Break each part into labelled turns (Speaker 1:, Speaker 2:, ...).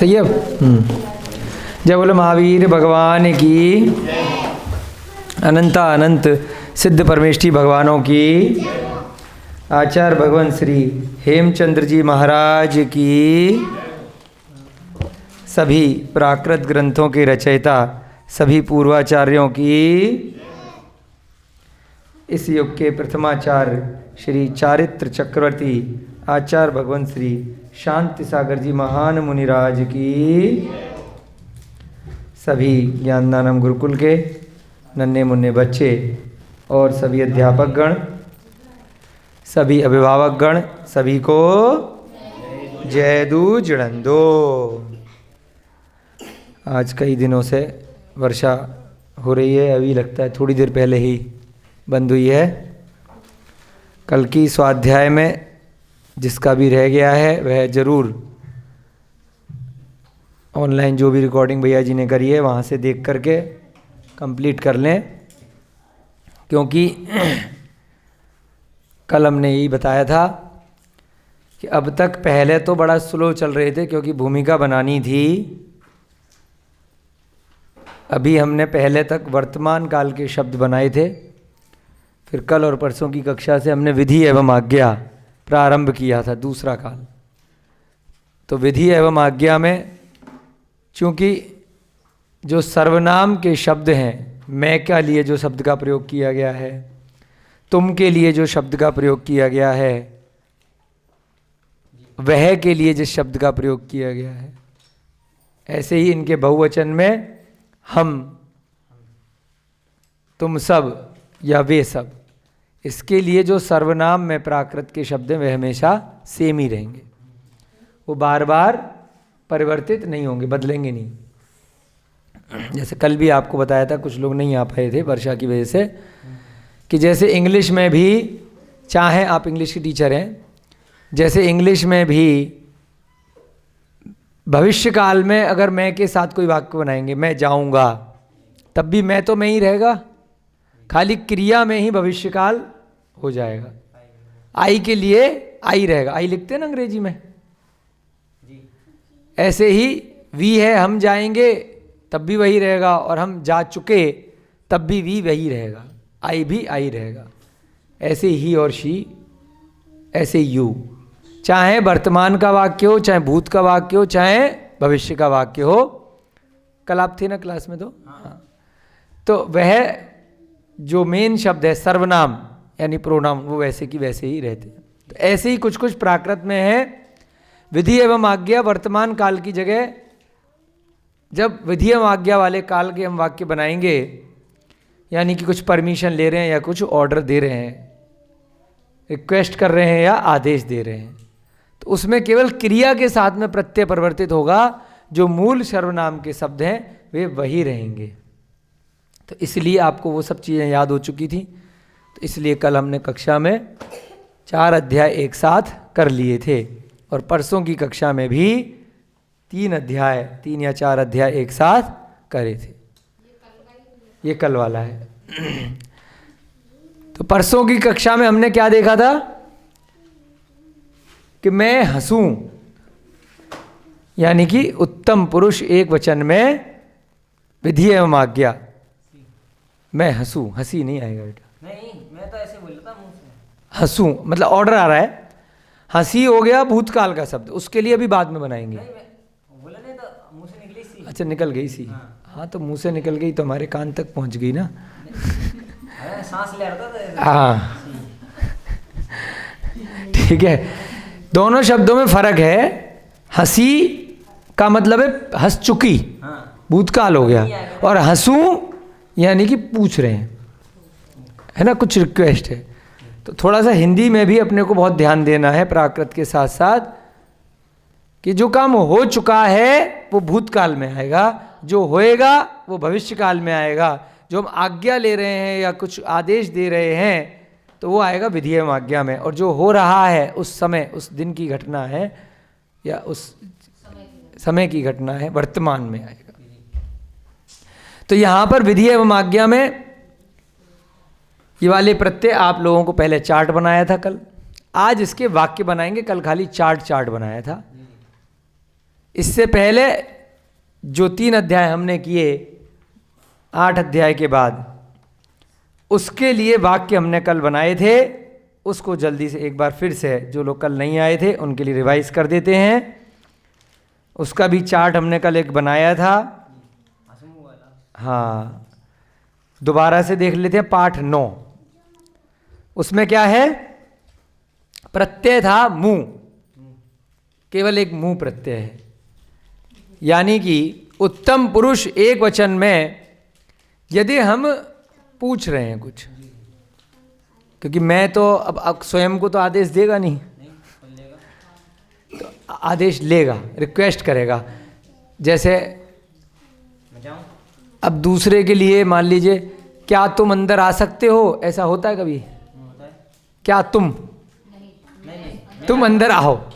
Speaker 1: सही है। जय बोले महावीर भगवान की, अनंता अनंत सिद्ध परमेष्ठी भगवानों की, आचार्य भगवान श्री हेमचंद्र जी महाराज की, सभी प्राकृत ग्रंथों के रचयिता सभी पूर्वाचार्यों की, इस युग के प्रथमाचार्य श्री चारित्र चक्रवर्ती आचार्य भगवान श्री शांति सागर जी महान मुनिराज की, सभी ज्ञानदानम गुरुकुल के नन्हे मुन्ने बच्चे और सभी अध्यापक गण, सभी अभिभावक गण, सभी को जय दू जड़ंदो। आज कई दिनों से वर्षा हो रही है, अभी लगता है थोड़ी देर पहले ही बंद हुई है। कल की स्वाध्याय में जिसका भी रह गया है वह ज़रूर ऑनलाइन जो भी रिकॉर्डिंग भैया जी ने करी है वहाँ से देख करके कंप्लीट कर लें, क्योंकि कल हमने यही बताया था कि अब तक पहले तो बड़ा स्लो चल रहे थे क्योंकि भूमिका बनानी थी। अभी हमने पहले तक वर्तमान काल के शब्द बनाए थे, फिर कल और परसों की कक्षा से हमने विधि एवं आज्ञा प्रारंभ किया था, दूसरा काल। तो विधि एवं आज्ञा में चूँकि जो सर्वनाम के शब्द हैं, मैं के लिए जो शब्द का प्रयोग किया गया है, तुम के लिए जो शब्द का प्रयोग किया गया है, वह के लिए जिस शब्द का प्रयोग किया गया है, ऐसे ही इनके बहुवचन में हम, तुम सब या वे सब, इसके लिए जो सर्वनाम में प्राकृत के शब्द हैं वे हमेशा सेम ही रहेंगे, वो बार बार परिवर्तित नहीं होंगे, बदलेंगे नहीं। जैसे कल भी आपको बताया था, कुछ लोग नहीं आ पाए थे वर्षा की वजह से, कि जैसे इंग्लिश में भी, चाहे आप इंग्लिश के टीचर हैं, जैसे इंग्लिश में भी भविष्य काल में अगर मैं के साथ कोई वाक्य बनाएंगे, मैं जाऊंगा, तब भी मैं तो मैं ही रहेगा, खाली क्रिया में ही भविष्य काल हो जाएगा। आई के लिए आई रहेगा, आई लिखते हैं ना अंग्रेजी में, ऐसे ही वी है, हम जाएंगे तब भी वही रहेगा, और हम जा चुके तब भी वी वही रहेगा, आई भी आई रहेगा। ऐसे ही और शी, ऐसे यू, चाहे वर्तमान का वाक्य हो, चाहे भूत का वाक्य हो, चाहे भविष्य का वाक्य हो। कल आप थे ना क्लास में? तो हाँ, तो वह जो मेन शब्द है सर्वनाम यानी प्रोनाउन, वो वैसे की वैसे ही रहते हैं। तो ऐसे ही कुछ कुछ प्राकृत में है। विधि एवं आज्ञा वर्तमान काल की जगह, जब विधि एवं आज्ञा वाले काल के हम वाक्य बनाएंगे, यानी कि कुछ परमिशन ले रहे हैं या कुछ ऑर्डर दे रहे हैं, रिक्वेस्ट कर रहे हैं या आदेश दे रहे हैं, तो उसमें केवल क्रिया के साथ में प्रत्यय परिवर्तित होगा, जो मूल सर्वनाम के शब्द हैं वे वही रहेंगे। तो इसलिए आपको वो सब चीज़ें याद हो चुकी थी, तो इसलिए कल हमने कक्षा में 4 अध्याय एक साथ कर लिए थे, और परसों की कक्षा में भी 3 या 4 अध्याय एक साथ करे थे। ये कल वाला है। तो परसों की कक्षा में हमने क्या देखा था कि मैं हंसूं, यानी कि उत्तम पुरुष एक वचन में विधि एवं आज्ञा, मैं हंसूं, हंसी नहीं आएगा बेटा,
Speaker 2: नहीं, मैं तो ऐसे बोल रहा था मुंह से।
Speaker 1: हंसूं मतलब ऑर्डर आ रहा है, हंसी हो गया भूतकाल का शब्द, उसके लिए भी बाद में बनाएंगे।
Speaker 2: नहीं, मैं बोला नहीं तो मुंह से निकली सी।
Speaker 1: अच्छा, निकल गई सी। हाँ, तो मुंह से निकल गई तो हमारे कान तक पहुंच गई ना।
Speaker 2: सांस ले रहा था।
Speaker 1: हाँ, ठीक है। दोनों शब्दों में फर्क है। हंसी का मतलब है हंस चुकी, भूतकाल हो गया, और हंसूं यानी कि पूछ रहे हैं, है ना, कुछ रिक्वेस्ट है। तो थोड़ा सा हिंदी में भी अपने को बहुत ध्यान देना है प्राकृत के साथ साथ, कि जो काम हो चुका है वो भूतकाल में आएगा, जो होएगा वो भविष्य काल में आएगा, जो हम आज्ञा ले रहे हैं या कुछ आदेश दे रहे हैं तो वो आएगा विधि एवं आज्ञा में, और जो हो रहा है उस समय, उस दिन की घटना है या उस समय की घटना है, वर्तमान में आएगा। तो यहाँ पर विधि एवं आज्ञा में ये वाले प्रत्यय आप लोगों को पहले चार्ट बनाया था कल, आज इसके वाक्य बनाएंगे। कल खाली चार्ट बनाया था। इससे पहले जो 3 अध्याय हमने किए 8 अध्याय के बाद, उसके लिए वाक्य हमने कल बनाए थे, उसको जल्दी से एक बार फिर से जो लोग कल नहीं आए थे उनके लिए रिवाइज कर देते हैं। उसका भी चार्ट हमने कल एक बनाया था। हाँ, दोबारा से देख लेते हैं। पाठ 9, उसमें क्या है? प्रत्यय था मुंह, केवल एक मुंह प्रत्यय है। यानी कि उत्तम पुरुष एक वचन में यदि हम पूछ रहे हैं कुछ, क्योंकि मैं तो अब स्वयं को तो आदेश देगा नहीं, तो आदेश लेगा, रिक्वेस्ट करेगा। जैसे अब दूसरे के लिए मान लीजिए, क्या तुम अंदर आ सकते हो, ऐसा होता है कभी? क्या तुम अंदर आओ,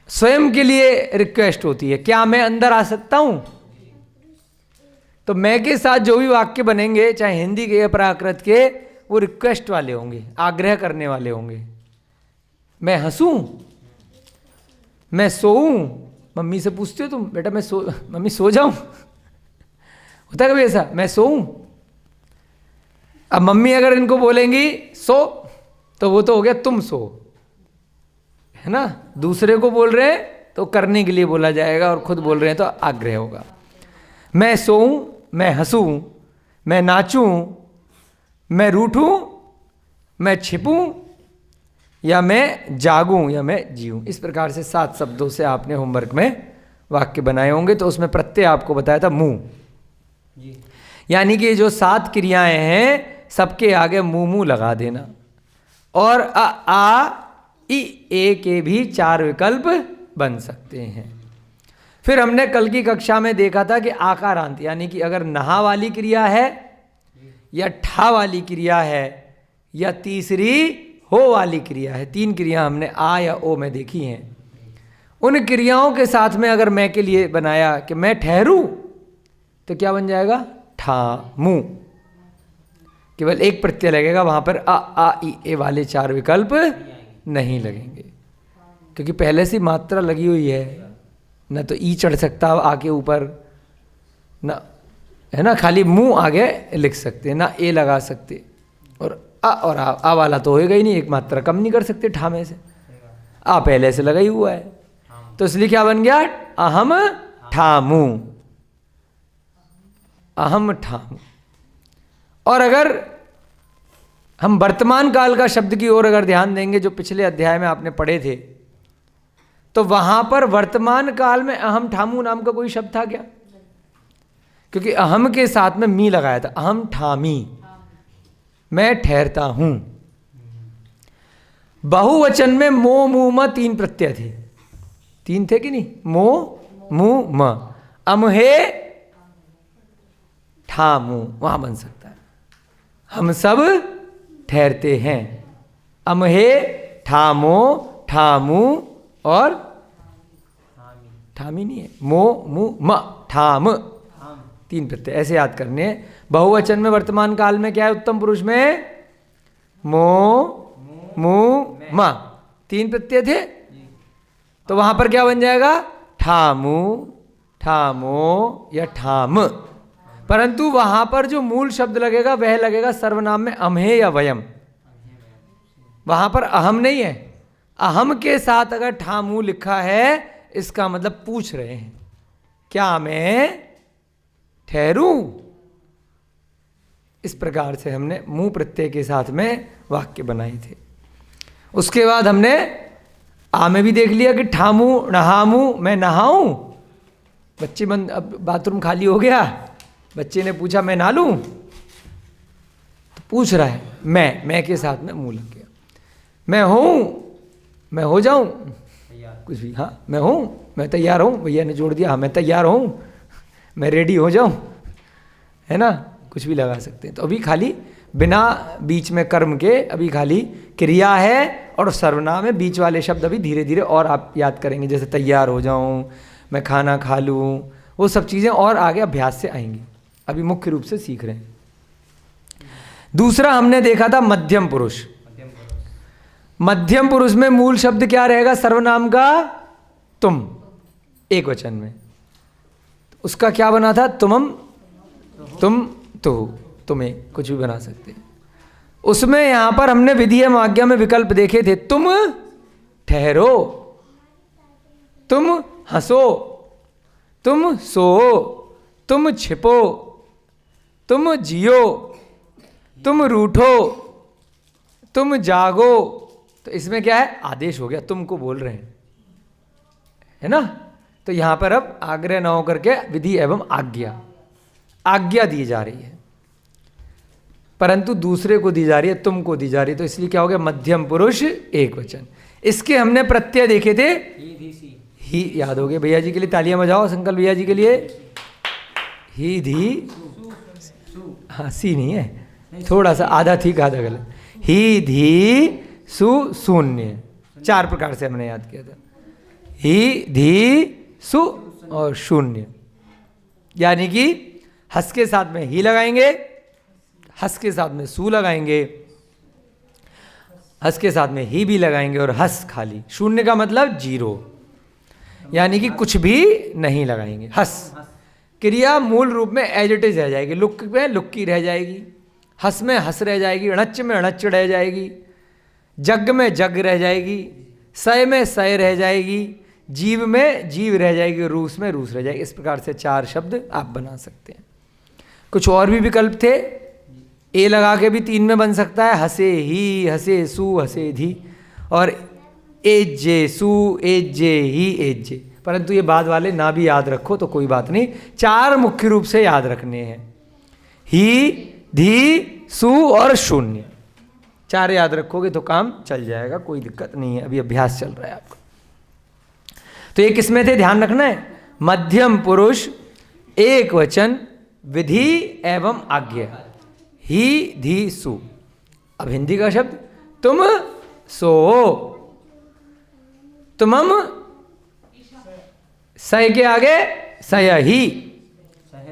Speaker 1: स्वयं के लिए रिक्वेस्ट होती है, क्या मैं अंदर आ सकता हूं? तो मैं के साथ जो भी वाक्य बनेंगे, चाहे हिंदी के या प्राकृत के, वो रिक्वेस्ट वाले होंगे, आग्रह करने वाले होंगे। मैं हंसूं, मैं सोऊं, मम्मी से पूछते हो तुम, बेटा मम्मी सो जाऊं? होता है कभी ऐसा? मैं सोऊं। अब मम्मी अगर इनको बोलेंगी सो, तो वो तो हो गया तुम सो, है ना? दूसरे को बोल रहे हैं तो करने के लिए बोला जाएगा, और खुद बोल रहे हैं तो आग्रह होगा। मैं सोऊं, मैं हंसूं, मैं नाचूं, मैं रूठूं, मैं छिपूं, या मैं जागूं, या मैं जीऊं। इस प्रकार से 7 शब्दों से आपने होमवर्क में वाक्य बनाए होंगे। तो उसमें प्रत्यय आपको बताया था मुंह, यानी कि जो 7 क्रियाएं हैं सबके आगे मुंह लगा देना। और आ इ ए के भी 4 विकल्प बन सकते हैं। फिर हमने कल की कक्षा में देखा था कि आकारांत, यानी कि अगर नहा वाली क्रिया है, या ठा वाली क्रिया है, या तीसरी हो वाली क्रिया है, 3 क्रिया हमने आ या ओ में देखी हैं। उन क्रियाओं के साथ में अगर मैं के लिए बनाया कि मैं ठहरूं, तो क्या बन जाएगा? ठामू। केवल एक प्रत्यय लगेगा, वहां पर आ इ ए वाले 4 विकल्प नहीं लगेंगे, क्योंकि पहले से मात्रा लगी हुई है। न तो ई चढ़ सकता आके ऊपर, ना, है ना? खाली मुंह आगे लिख सकते, ना ए लगा सकते, और और आ वाला तो होएगा ही नहीं, एक मात्रा कम नहीं कर सकते ठा में से, आ पहले से लगा ही हुआ है। तो इसलिए क्या बन गया? अहम ठामू, अहम ठामू। और अगर हम वर्तमान काल का शब्द की ओर अगर ध्यान देंगे, जो पिछले अध्याय में आपने पढ़े थे, तो वहां पर वर्तमान काल में अहम ठामू नाम का कोई शब्द था क्या? क्योंकि अहम के साथ में मी लगाया था। अहम ठामी, मैं ठहरता हूं। बहुवचन में मो मू म 3 प्रत्यय थे। 3 थे कि नहीं? मो मू म, अमहे ठामू, वहां बन सकता है। हम सब ठहरते हैं। अमहे ठामो, ठामू, और ठामी नहीं है, मो मू म, ठाम, 3 प्रत्यय ऐसे याद करने हैं। बहुवचन में वर्तमान काल में क्या है? उत्तम पुरुष में मो मू म 3 प्रत्यय थे, तो वहां पर क्या बन जाएगा? ठामू, ठामो, या ठाम। परंतु वहां पर जो मूल शब्द लगेगा वह लगेगा सर्वनाम में अम्हे या वयम। वहां पर अहम नहीं है। अहम के साथ अगर ठामू लिखा है, इसका मतलब पूछ रहे हैं, क्या मैं ठहरूं? इस प्रकार से हमने मुंह प्रत्यय के साथ में वाक्य बनाए थे। उसके बाद हमने आ में भी देख लिया कि ठामू, नहामू, मैं नहाऊं। बच्चे अब बाथरूम खाली हो गया, बच्चे ने पूछा मैं नहा लूं, तो पूछ रहा है मैं के साथ में मुंह लग गया। मैं हूं, मैं हो जाऊं, कुछ भी, हाँ मैं हूं, मैं तैयार हूं, भैया ने जोड़ दिया, हाँ मैं तैयार हूं, मैं रेडी हो जाऊं, है ना? कुछ भी लगा सकते हैं। तो अभी खाली बिना बीच में कर्म के अभी खाली क्रिया है, और सर्वनाम है। बीच वाले शब्द अभी धीरे धीरे और आप याद करेंगे, जैसे तैयार हो जाऊं, मैं खाना खा लूं, वो सब चीज़ें और आगे अभ्यास से आएंगी। अभी मुख्य रूप से सीख रहे हैं। दूसरा हमने देखा था मध्यम पुरुष। मध्यम पुरुष में मूल शब्द क्या रहेगा? सर्वनाम का तुम, एक वचन में। उसका क्या बना था? तुमम, तुम, तुहु, तुम्हें, कुछ भी बना सकते हैं। उसमें यहां पर हमने विधि एवं आज्ञा में विकल्प देखे थे। तुम ठहरो, तुम हंसो, तुम सो, तुम छिपो, तुम जियो, तुम रूठो, तुम जागो। तो इसमें क्या है? आदेश हो गया, तुमको बोल रहे हैं, है ना। तो यहां पर अब आग्रह न होकर के विधि एवं आज्ञा, आज्ञा दी जा रही है, परंतु दूसरे को दी जा रही है, तुमको दी जा रही है। तो इसलिए क्या हो गया? मध्यम पुरुष एक वचन। इसके हमने प्रत्यय देखे थे, ही, याद हो गए। भैया जी के लिए तालियां बजाओ, संकल्प भैया जी के लिए। ही धी, हाँ सी नहीं है, थोड़ा सा आधा ठीक आधा गलत। ही धी सु शून्य, 4 प्रकार से हमने याद किया था। ही धी सु और शून्य, यानी कि हस के साथ में ही लगाएंगे, हस के साथ में सु लगाएंगे, हस के साथ में ही भी लगाएंगे और हस खाली। शून्य का मतलब 0, यानी कि कुछ भी नहीं लगाएंगे। हस क्रिया मूल रूप में एज इट इज रह जाएगी, लुक में लुक्की रह जाएगी, हस में हस रह जाएगी, णच में णच रह जाएगी, जग में जग रह जाएगी, सय में सय रह जाएगी, जीव में जीव रह जाएगी, रूस में रूस रह जाएगी। इस प्रकार से 4 शब्द आप बना सकते हैं। कुछ और भी विकल्प थे, ए लगा के भी 3 में बन सकता है, हसे ही, हसे सु, हसे धी, और एजे सु, एजे ही, एजे। परंतु ये बाद वाले ना भी याद रखो तो कोई बात नहीं, 4 मुख्य रूप से याद रखने हैं, ही, धी, सु और शून्य। 4 याद रखोगे तो काम चल जाएगा, कोई दिक्कत नहीं है। अभी अभ्यास चल रहा है आपका। तो ये किसमें थे? ध्यान रखना है, मध्यम पुरुष एक वचन, विधि एवं आज्ञा, ही, धी, सु। अब हिंदी का शब्द, तुम सो, तुमम, सय के आगे सय ही,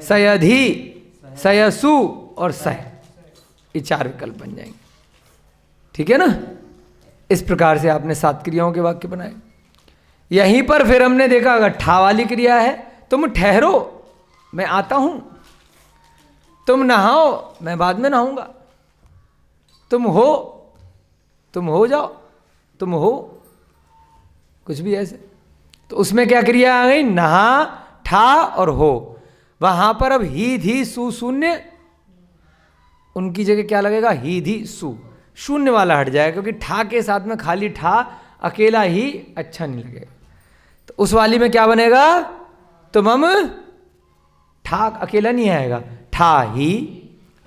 Speaker 1: सयधी, सयसु और सह, ये 4 विकल्प बन जाएंगे। ठीक है ना। इस प्रकार से आपने 7 क्रियाओं के वाक्य बनाए। यहीं पर फिर हमने देखा अगर ठा वाली क्रिया है, तुम ठहरो, मैं आता हूं, तुम नहाओ, मैं बाद में नहाऊंगा, तुम हो जाओ, तुम हो, कुछ भी ऐसे। तो उसमें क्या क्रिया आ गई? नहा, ठा और हो। वहां पर अब ही, धी, सु, शून्य, उनकी जगह क्या लगेगा? ही, धी, सु। शून्य वाला हट जाएगा, क्योंकि ठा के साथ में खाली ठा अकेला ही अच्छा नहीं लगेगा। तो उस वाली में क्या बनेगा? तुमम, ठा अकेला नहीं आएगा, ठा ही,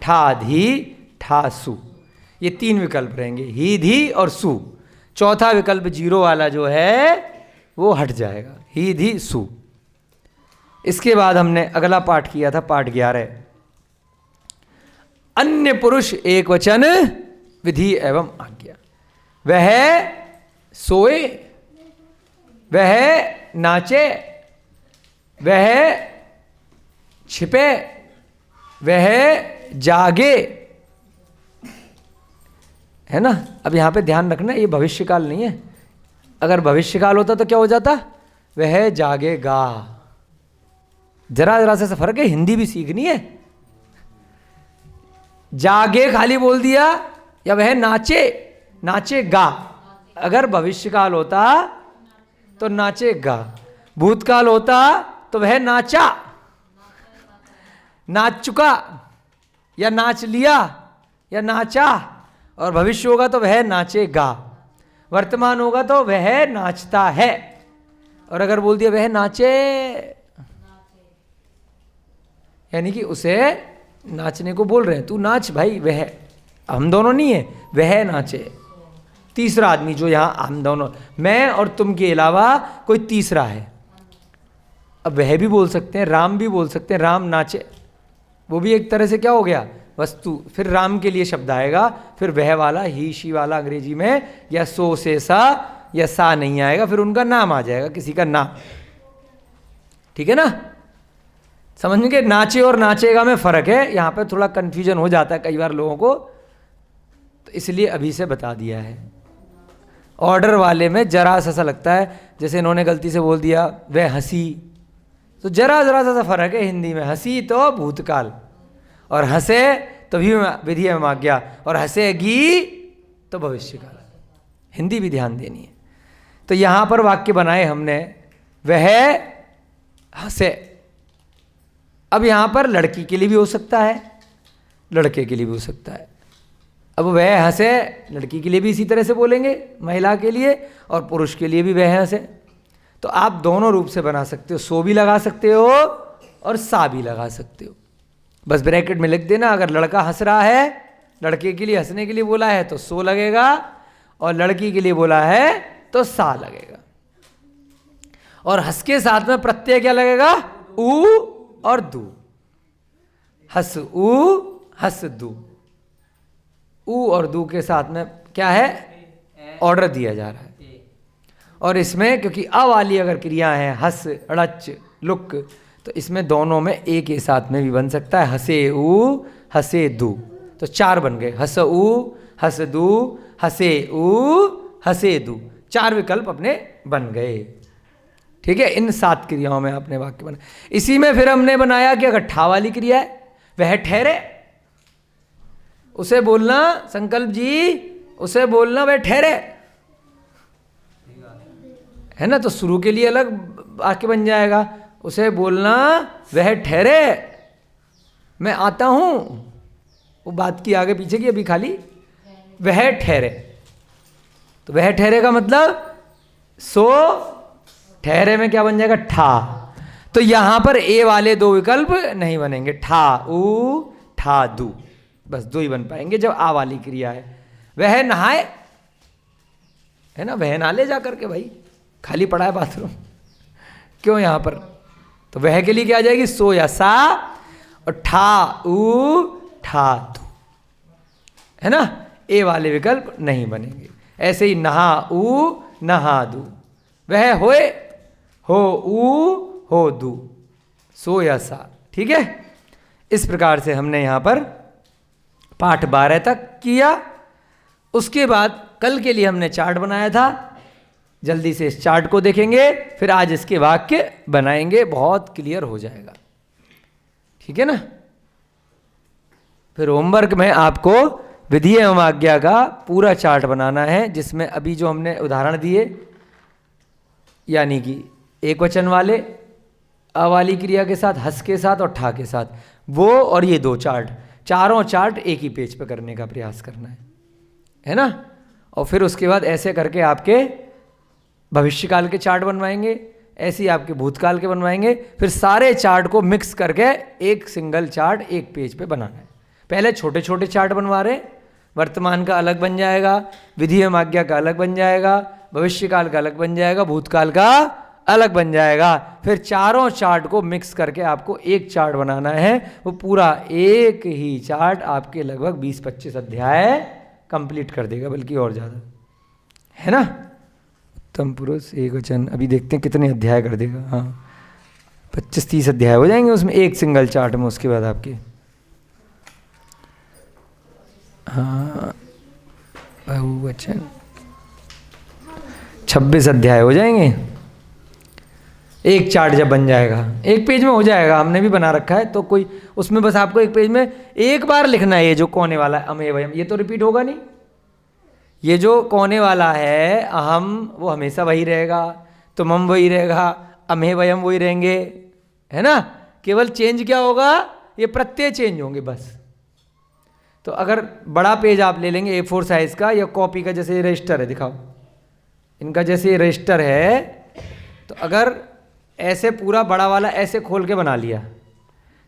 Speaker 1: ठा धी, ठा सु, ये 3 विकल्प रहेंगे, ही, धी और सु। चौथा विकल्प 0 वाला जो है वो हट जाएगा, ही, धी, सु। इसके बाद हमने अगला पाठ किया था, पाठ 11, अन्य पुरुष एक वचन, विधि एवं आज्ञा। वह सोए, वह नाचे, वह छिपे, वह जागे, है ना। अब यहां पे ध्यान रखना, ये भविष्यकाल नहीं है। अगर भविष्यकाल होता तो क्या हो जाता? वह जागेगा। जरा जरा से फर्क है, हिंदी भी सीखनी है। जागे खाली बोल दिया, या वह नाचे, नाचेगा। अगर भविष्यकाल होता तो नाचेगा, भूतकाल होता तो वह नाचा, नाच चुका, या नाच लिया, या नाचा। और भविष्य होगा तो वह नाचेगा, वर्तमान होगा तो वह नाचता है। और अगर बोल दिया वह नाचे, यानी कि उसे नाचने को बोल रहे हैं, तू नाच भाई, वह, हम दोनों नहीं है, वह नाचे। तीसरा आदमी जो यहां हम दोनों, मैं और तुम के अलावा कोई तीसरा है। अब वह भी बोल सकते हैं, राम भी बोल सकते हैं, राम नाचे, वो भी एक तरह से क्या हो गया? वस्तु। फिर राम के लिए शब्द आएगा, फिर वह वाला, ही, शी वाला अंग्रेजी में, या सो से सा, या सा नहीं आएगा, फिर उनका नाम आ जाएगा, किसी का नाम। ठीक है ना। समझ के नाचे और नाचेगा में फर्क है, यहां पे थोड़ा कंफ्यूजन हो जाता है कई बार लोगों को, तो इसलिए अभी से बता दिया है। ऑर्डर वाले में जरा सा लगता है, जैसे इन्होंने गलती से बोल दिया वह हंसी, तो जरा जरा सा फर्क है हिंदी में। हंसी तो भूतकाल, और हंसे तो भी विधि एवं आज्ञा, और हंसेगी तो भविष्यकाल। हिंदी भी ध्यान देनी है। तो यहाँ पर वाक्य बनाए हमने, वह हंसे। अब यहाँ पर लड़की के लिए भी हो सकता है, लड़के के लिए भी हो सकता है। अब वह हंसे लड़की के लिए भी इसी तरह से बोलेंगे, महिला के लिए, और पुरुष के लिए भी वह हंसे। तो आप दोनों रूप से बना सकते हो, सो भी लगा सकते हो और सा भी लगा सकते हो। बस ब्रैकेट में लिख देना, अगर लड़का हंस रहा है, लड़के के लिए हंसने के लिए बोला है तो सो लगेगा, और लड़की के लिए बोला है तो सा लगेगा। और हंस के साथ में प्रत्यय क्या लगेगा? ऊ और दू। हंस ऊ, हंस दू। ऊ और दू के साथ में क्या है? ऑर्डर दिया जा रहा है। और इसमें क्योंकि अ वाली अगर क्रिया है, हंस, ड़च, लुक, तो इसमें दोनों में एक ही साथ में भी बन सकता है, हंसे ऊ, हंसे दू। तो 4 बन गए, हंस ऊ, हंस दू, हंसे ऊ, हंसे दू। 4 विकल्प अपने बन गए। ठीक है, इन 7 क्रियाओं में आपने वाक्य बना। इसी में फिर हमने बनाया कि अगर ठा वाली क्रिया है, वह ठहरे, उसे बोलना, संकल्प जी उसे बोलना वह ठहरे, है ना। तो शुरू के लिए अलग वाक्य बन जाएगा, उसे बोलना वह ठहरे, मैं आता हूं। वो बात की आगे पीछे की, अभी खाली वह ठहरे। तो वह ठहरे का मतलब सो ठहरे में क्या बन जाएगा? ठा। तो यहां पर ए वाले 2 विकल्प नहीं बनेंगे, ठा ऊ, ठा दू, बस 2 ही बन पाएंगे जब आ वाली क्रिया है। वह नहाए, है ना, वह नहा ले जा करके, भाई खाली पड़ा है बाथरूम, क्यों यहां पर? तो वह के लिए क्या आ जाएगी? सो या सा, और ठा ऊ, ठा दू, है ना। ए वाले विकल्प नहीं बनेंगे। ऐसे ही नहा ऊ, नहा दू, वह होए, हो ऊ, हो दू, सो या सा। ठीक है, इस प्रकार से हमने यहां पर पाठ 12 तक किया। उसके बाद कल के लिए हमने चार्ट बनाया था, जल्दी से इस चार्ट को देखेंगे, फिर आज इसके वाक्य बनाएंगे, बहुत क्लियर हो जाएगा। ठीक है ना। फिर होमवर्क में आपको विधि एवं आज्ञा का पूरा चार्ट बनाना है, जिसमें अभी जो हमने उदाहरण दिए, यानी कि एक वचन वाले, अ वाली क्रिया के साथ, हंस के साथ और ठा के साथ, वो और ये 2 चार्ट, चारों चार्ट एक ही पेज पे करने का प्रयास करना है ना। और फिर उसके बाद ऐसे करके आपके भविष्यकाल के चार्ट बनवाएंगे, ऐसे ही आपके भूतकाल के बनवाएंगे। फिर सारे चार्ट को मिक्स करके एक सिंगल चार्ट एक पेज पे बनाना है। पहले छोटे छोटे चार्ट बनवा रहे, वर्तमान का अलग बन जाएगा, विधि एवं आज्ञा का अलग बन जाएगा, भविष्यकाल का अलग बन जाएगा, भूतकाल का अलग बन जाएगा। फिर चारों चार्ट को मिक्स करके आपको एक चार्ट बनाना है। वो पूरा एक ही चार्ट आपके लगभग 20-25 अध्याय कंप्लीट कर देगा, बल्कि और ज़्यादा, है ना। उत्तम पुरुष एक वचन, अभी देखते हैं कितने अध्याय कर देगा। हाँ, 25-30 अध्याय हो जाएंगे उसमें, एक सिंगल चार्ट में। उसके बाद आपके हाँ बहुवचन 26 अध्याय हो जाएंगे, एक चार्ट जब बन जाएगा। एक पेज में हो जाएगा, हमने भी बना रखा है। तो कोई उसमें बस आपको एक पेज में एक बार लिखना है, ये जो कोने वाला है अमे वयम, ये तो रिपीट होगा नहीं। ये जो कोने वाला है अहम, वो हमेशा वही रहेगा, तुमम वही रहेगा, अमे वयम वही रहेंगे, है ना। केवल चेंज क्या होगा? ये प्रत्यय चेंज होंगे बस। तो अगर बड़ा पेज आप ले लेंगे A4 साइज का या कॉपी का, जैसे रजिस्टर है, दिखाओ इनका, जैसे रजिस्टर है, तो अगर ऐसे पूरा बड़ा वाला ऐसे खोल के बना लिया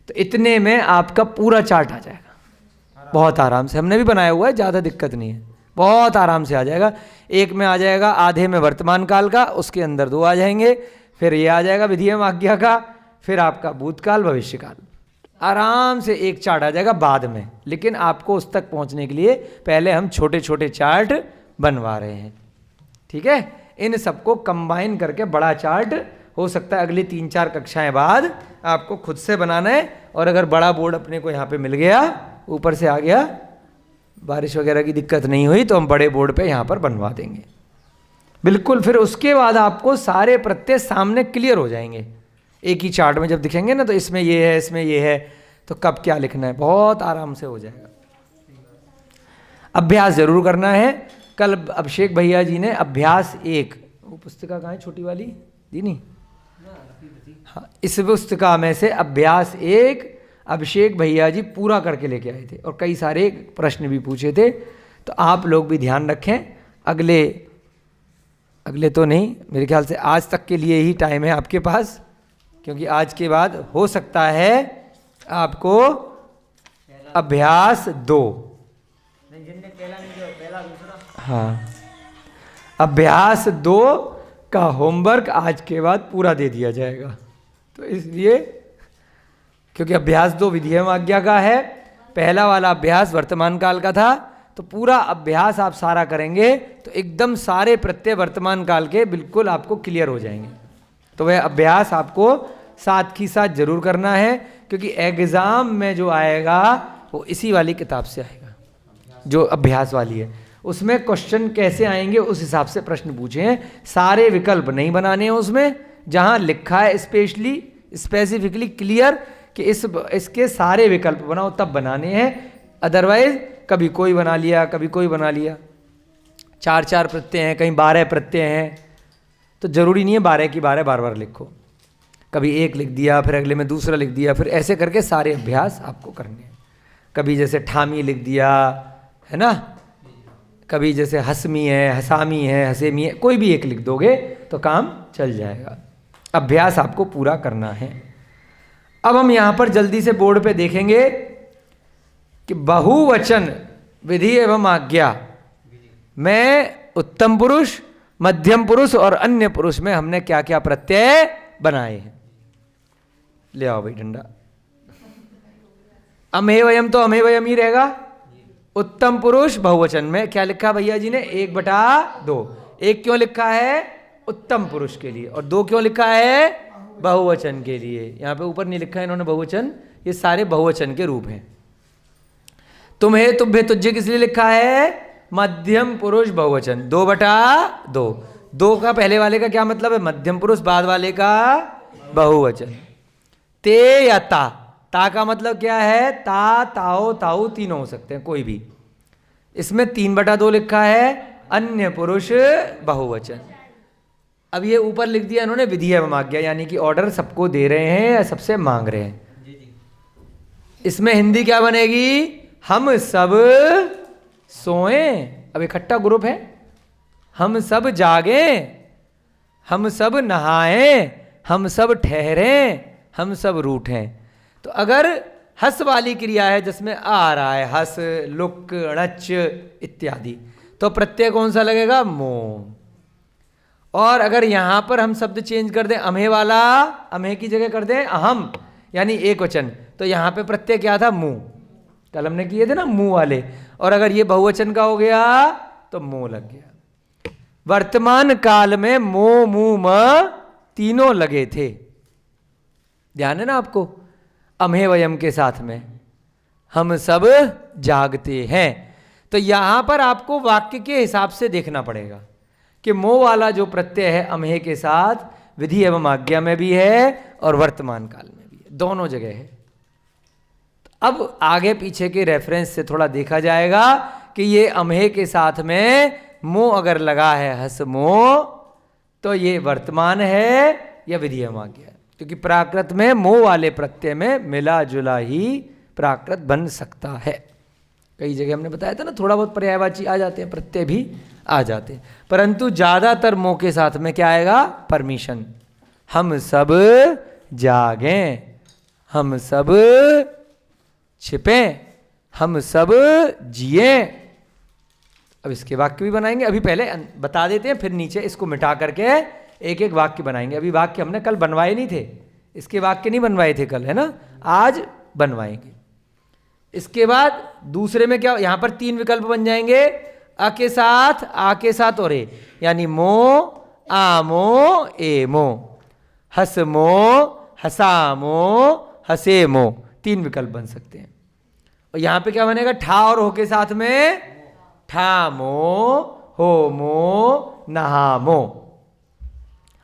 Speaker 1: तो इतने में आपका पूरा चार्ट आ जाएगा बहुत आराम से। हमने भी बनाया हुआ है, ज़्यादा दिक्कत नहीं है, बहुत आराम से आ जाएगा। एक में आ जाएगा आधे में वर्तमान काल का, उसके अंदर 2 आ जाएंगे, फिर ये आ जाएगा विधि एवं आज्ञा का, फिर आपका भूतकाल भविष्यकाल, आराम से एक चार्ट आ जाएगा बाद में। लेकिन आपको उस तक पहुंचने के लिए पहले हम छोटे छोटे चार्ट बनवा रहे हैं। ठीक है, इन सबको कंबाइन करके बड़ा चार्ट हो सकता है अगली 3-4 कक्षाएं बाद आपको खुद से बनाना है। और अगर बड़ा बोर्ड अपने को यहाँ पे मिल गया, ऊपर से आ गया, बारिश वगैरह की दिक्कत नहीं हुई, तो हम बड़े बोर्ड पे यहाँ पर बनवा देंगे। बिल्कुल। फिर उसके बाद आपको सारे प्रत्यय सामने क्लियर हो जाएंगे एक ही चार्ट में जब दिखेंगे ना, तो इसमें ये है, इसमें ये है, तो कब क्या लिखना है बहुत आराम से हो जाएगा। अभ्यास जरूर करना है। कल अभिषेक भैया जी ने अभ्यास 1, वो पुस्तिका कहाँ है छोटी वाली दी नहीं, हाँ, इस पुस्तिका में से अभ्यास 1 अभिषेक भैया जी पूरा करके लेके आए थे और कई सारे प्रश्न भी पूछे थे। तो आप लोग भी ध्यान रखें, अगले तो नहीं, मेरे ख्याल से आज तक के लिए ही टाइम है आपके पास, क्योंकि आज के बाद हो सकता है आपको अभ्यास 2, हाँ, अभ्यास 2 का होमवर्क आज के बाद पूरा दे दिया जाएगा। तो इसलिए क्योंकि अभ्यास 2 विधि एवं आज्ञा का है, पहला वाला अभ्यास वर्तमान काल का था, तो पूरा अभ्यास आप सारा करेंगे तो एकदम सारे प्रत्यय वर्तमान काल के बिल्कुल आपको क्लियर हो जाएंगे। तो वह अभ्यास आपको साथ ही साथ जरूर करना है, क्योंकि एग्जाम में जो आएगा वो इसी वाली किताब से आएगा जो अभ्यास वाली है। उसमें क्वेश्चन कैसे आएंगे उस हिसाब से प्रश्न पूछे हैं, सारे विकल्प नहीं बनाने हैं उसमें, जहां लिखा है स्पेसिफिकली क्लियर कि इसके सारे विकल्प बनाओ तब बनाने हैं, अदरवाइज कभी कोई बना लिया कभी कोई बना लिया। 4 प्रत्यय हैं, कहीं 12 प्रत्यय हैं, तो जरूरी नहीं है 12 की 12 बार बार लिखो, कभी एक लिख दिया फिर अगले में दूसरा लिख दिया, फिर ऐसे करके सारे अभ्यास आपको करने हैं। कभी जैसे ठामी लिख दिया है ना, कभी जैसे हसमी है, हसामी है, हसेमी है, कोई भी एक लिख दोगे तो काम चल जाएगा। अभ्यास आपको पूरा करना है। अब हम यहाँ पर जल्दी से बोर्ड पे देखेंगे कि बहुवचन विधि एवं आज्ञा में उत्तम पुरुष, मध्यम पुरुष और अन्य पुरुष में हमने क्या क्या प्रत्यय बनाए हैं। ले आओ भाई डंडा। अमेवयम तो अमेवयम ही रहेगा। उत्तम पुरुष बहुवचन में क्या लिखा भैया जी ने, 1/2। 1 क्यों लिखा है, उत्तम पुरुष के लिए, और 2 क्यों लिखा है, बहुवचन के लिए। यहां पे ऊपर नहीं लिखा है इन्होंने बहुवचन, ये सारे बहुवचन के रूप हैं। तुम्हें, तुभ्य, तुझे किस लिए लिखा है, मध्यम पुरुष बहुवचन, 2/2। 2 का पहले वाले का क्या मतलब है, मध्यम पुरुष, बाद वाले का बहुवचन। ते या ता का मतलब क्या है, ता, ताओ, ताऊ तीनों हो सकते हैं कोई भी। इसमें 3/2 लिखा है, अन्य पुरुष बहुवचन। अब ये ऊपर लिख दिया इन्होंने विधि एवं आज्ञा, यानी कि ऑर्डर सबको दे रहे हैं या सबसे मांग रहे हैं। इसमें हिंदी क्या बनेगी, हम सब सोएं, अब इकट्ठा ग्रुप है, हम सब जागें, हम सब नहाएं, हम सब ठहरें, हम सब रूठें। तो अगर हस वाली क्रिया है जिसमें आ रहा है हस, लुक, णच इत्यादि, तो प्रत्यय कौन सा लगेगा, मो। और अगर यहां पर हम शब्द चेंज कर दें, अम्हे वाला अम्हे की जगह कर दें अहम, यानी एक वचन, तो यहां पे प्रत्यय क्या था, मुंह। कल हमने किए थे ना मुंह वाले। और अगर ये बहुवचन का हो गया तो मुंह लग गया। वर्तमान काल में मो, मुंह, म तीनों लगे थे, ध्यान है ना आपको। अम्हे वयम के साथ में हम सब जागते हैं, तो यहां पर आपको वाक्य के हिसाब से देखना पड़ेगा कि मो वाला जो प्रत्यय है अम्हे के साथ विधि एवं आज्ञा में भी है और वर्तमान काल में भी है, दोनों जगह है। अब आगे पीछे के रेफरेंस से थोड़ा देखा जाएगा कि ये अम्हे के साथ में मो अगर लगा है हस मो, तो ये वर्तमान है या विधि एवं आज्ञा है, क्योंकि प्राकृत में मो वाले प्रत्यय में मिला जुला ही प्राकृत बन सकता है। कई जगह हमने बताया था ना, थोड़ा बहुत पर्यायवाची आ जाते हैं, प्रत्यय भी आ जाते हैं, परंतु ज्यादातर मो के साथ में क्या आएगा, परमिशन। हम सब जागें, हम सब छिपें, हम सब जिए। अब इसके वाक्य भी बनाएंगे, अभी पहले बता देते हैं, फिर नीचे इसको मिटा करके एक एक वाक्य बनाएंगे। अभी वाक्य हमने कल बनवाए नहीं थे, इसके वाक्य नहीं बनवाए थे कल, है ना, आज बनवाएंगे। इसके बाद दूसरे में क्या, यहां पर 3 विकल्प बन जाएंगे, आ के साथ और ए, यानी मो, आमो, एमो, हसमो, हसामो, हसेमो, 3 विकल्प बन सकते हैं। और यहां पे क्या बनेगा, ठा और हो के साथ में ठामो, होमो, नहामो,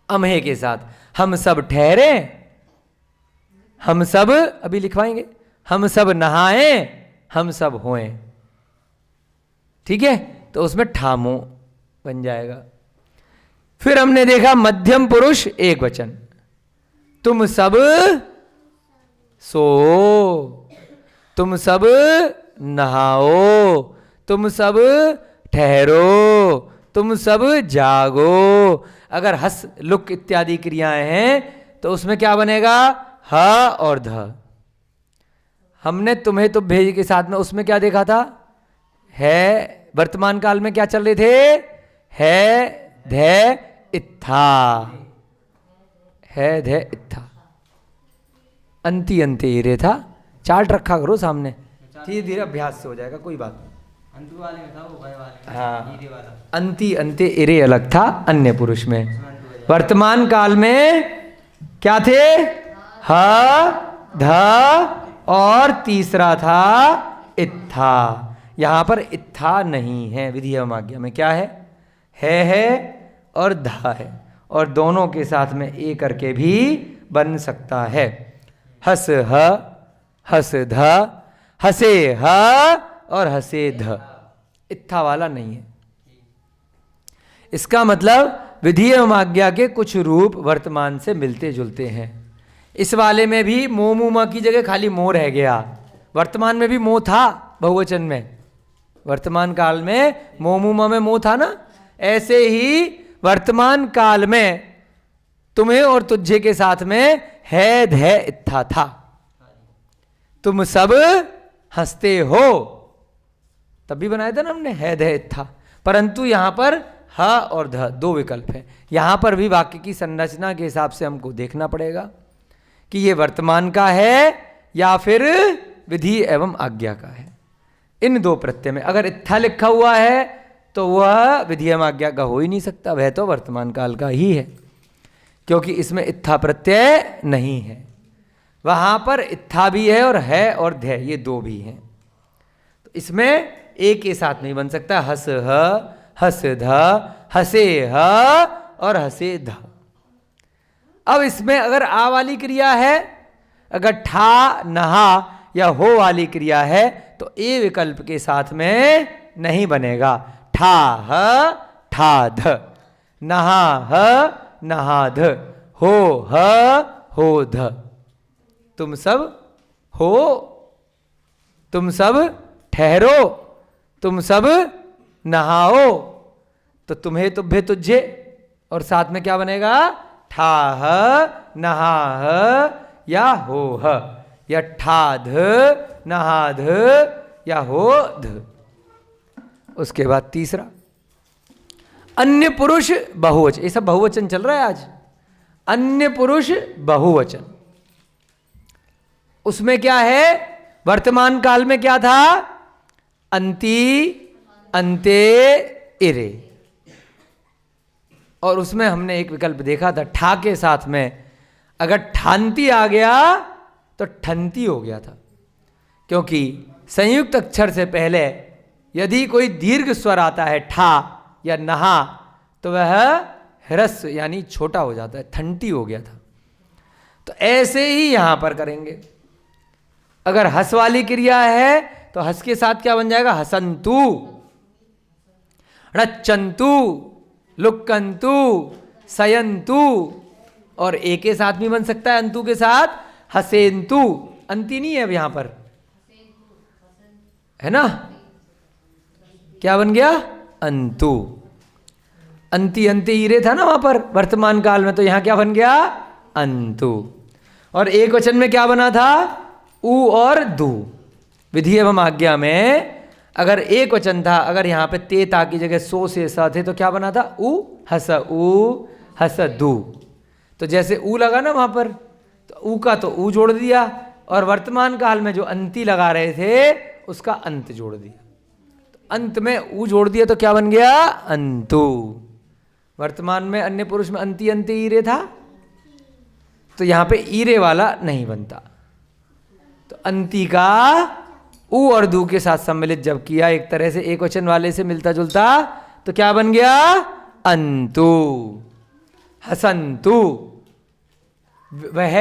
Speaker 1: अमहे के साथ, हम सब ठहरे, हम सब, अभी लिखवाएंगे, हम सब नहाएं, हम सब होएं। ठीक है, तो उसमें ठामो बन जाएगा। फिर हमने देखा मध्यम पुरुष एक वचन, तुम सब सो, तुम सब नहाओ, तुम सब ठहरो, तुम सब जागो। अगर हस लुक इत्यादि क्रियाएं हैं तो उसमें क्या बनेगा, ह और ध। हमने तुम्हें तो भेज के साथ में उसमें क्या देखा था, है, वर्तमान काल में क्या चल रहे थे, है ध इत्था, है ध इत्था, अंति अंते इरे था। चार्ट रखा करो सामने, धीरे धीरे अभ्यास से हो जाएगा, कोई बात नहीं।
Speaker 2: अंतु वाले में था वो, भय वाले में,
Speaker 1: हाँ,
Speaker 2: ईरे वाला।
Speaker 1: अंति अंते इरे अलग था अन्य पुरुष में। वर्तमान काल में क्या थे, ह ध और तीसरा था इत्था। यहां पर इत्था नहीं है, विधि एवं आज्ञा में क्या है और धा है, और दोनों के साथ में ए करके भी बन सकता है। हस ह, हस ध, हसे ह और हसे ध, इत्था वाला नहीं है। इसका मतलब विधि एवं आज्ञा के कुछ रूप वर्तमान से मिलते जुलते हैं। इस वाले में भी मो मुमा की जगह खाली मो रह गया, वर्तमान में भी मो था बहुवचन में, वर्तमान काल में मो मुमा में मो था ना। ऐसे ही वर्तमान काल में तुम्हें और तुझे के साथ में है ध इत्था था। तुम सब हंसते हो, तब भी बनाया था ना हमने, है ध इत्था। परंतु यहां पर ह और ध दो विकल्प है। यहां पर भी वाक्य की संरचना के हिसाब से हमको देखना पड़ेगा कि ये वर्तमान का है या फिर विधि एवं आज्ञा का है। इन दो प्रत्यय में अगर इत्था लिखा हुआ है तो वह विधि एवं आज्ञा का हो ही नहीं सकता, वह तो वर्तमान काल का ही है, क्योंकि इसमें इत्था प्रत्यय नहीं है। वहां पर इत्था भी है और ध, ये दो भी हैं, तो इसमें एक के साथ नहीं बन सकता। हस ह, हस ध, हसे ह और हसे ध। अब इसमें अगर आ वाली क्रिया है, अगर ठा नहा या हो वाली क्रिया है तो ए विकल्प के साथ में नहीं बनेगा। ठा ह ठा ध, नहा ह नहा ध, हो ध। तुम सब हो, तुम सब ठहरो, तुम सब नहाओ, तो तुम्हें तुभ्य तुझे, और साथ में क्या बनेगा, ठा ह नहा ह या हो ह, या ठा ध नहा ध या हो ध। उसके बाद तीसरा अन्य पुरुष बहुवचन, ये सब बहुवचन चल रहा है आज। अन्य पुरुष बहुवचन, उसमें क्या है, वर्तमान काल में क्या था, अंति अंते इरे, और उसमें हमने एक विकल्प देखा था ठा के साथ में अगर ठांति आ गया तो ठंती हो गया था, क्योंकि संयुक्त अक्षर से पहले यदि कोई दीर्घ स्वर आता है ठा या नहा तो वह ह्रस्व यानी छोटा हो जाता है, ठंटी हो गया था। तो ऐसे ही यहां पर करेंगे। अगर हस वाली क्रिया है तो हस के साथ क्या बन जाएगा, हसंतु, रच्चंतु, लुक्कंतु, सयंतु, और एक के साथ भी बन सकता है अंतु के साथ, हसेंतु। अंति नहीं है अब यहां पर, है ना, क्या बन गया, अंतु। अंति अंति ईरे था ना वहां पर वर्तमान काल में, तो यहां क्या बन गया, अंतु। और एक वचन में क्या बना था, उ और दु। विधि एवं आज्ञा में अगर एक वचन था, अगर यहां पे ते ता की जगह सो से स थे तो क्या बना था, उ हस दु। तो जैसे उ लगा ना वहां पर, तो उ का तो उ जोड़ दिया, और वर्तमान काल में जो अंति लगा रहे थे उसका अंत जोड़ दिया। तो अंत में उ जोड़ दिया तो क्या बन गया, अंतु। वर्तमान में अन्य पुरुष में अंति अंति ईरे था, तो यहां पे ईरे वाला नहीं बनता। तो अंति का उ और दु के साथ सम्मिलित जब किया, एक तरह से एक वचन वाले से मिलता जुलता, तो क्या बन गया, अंतु, हसंतु। वह,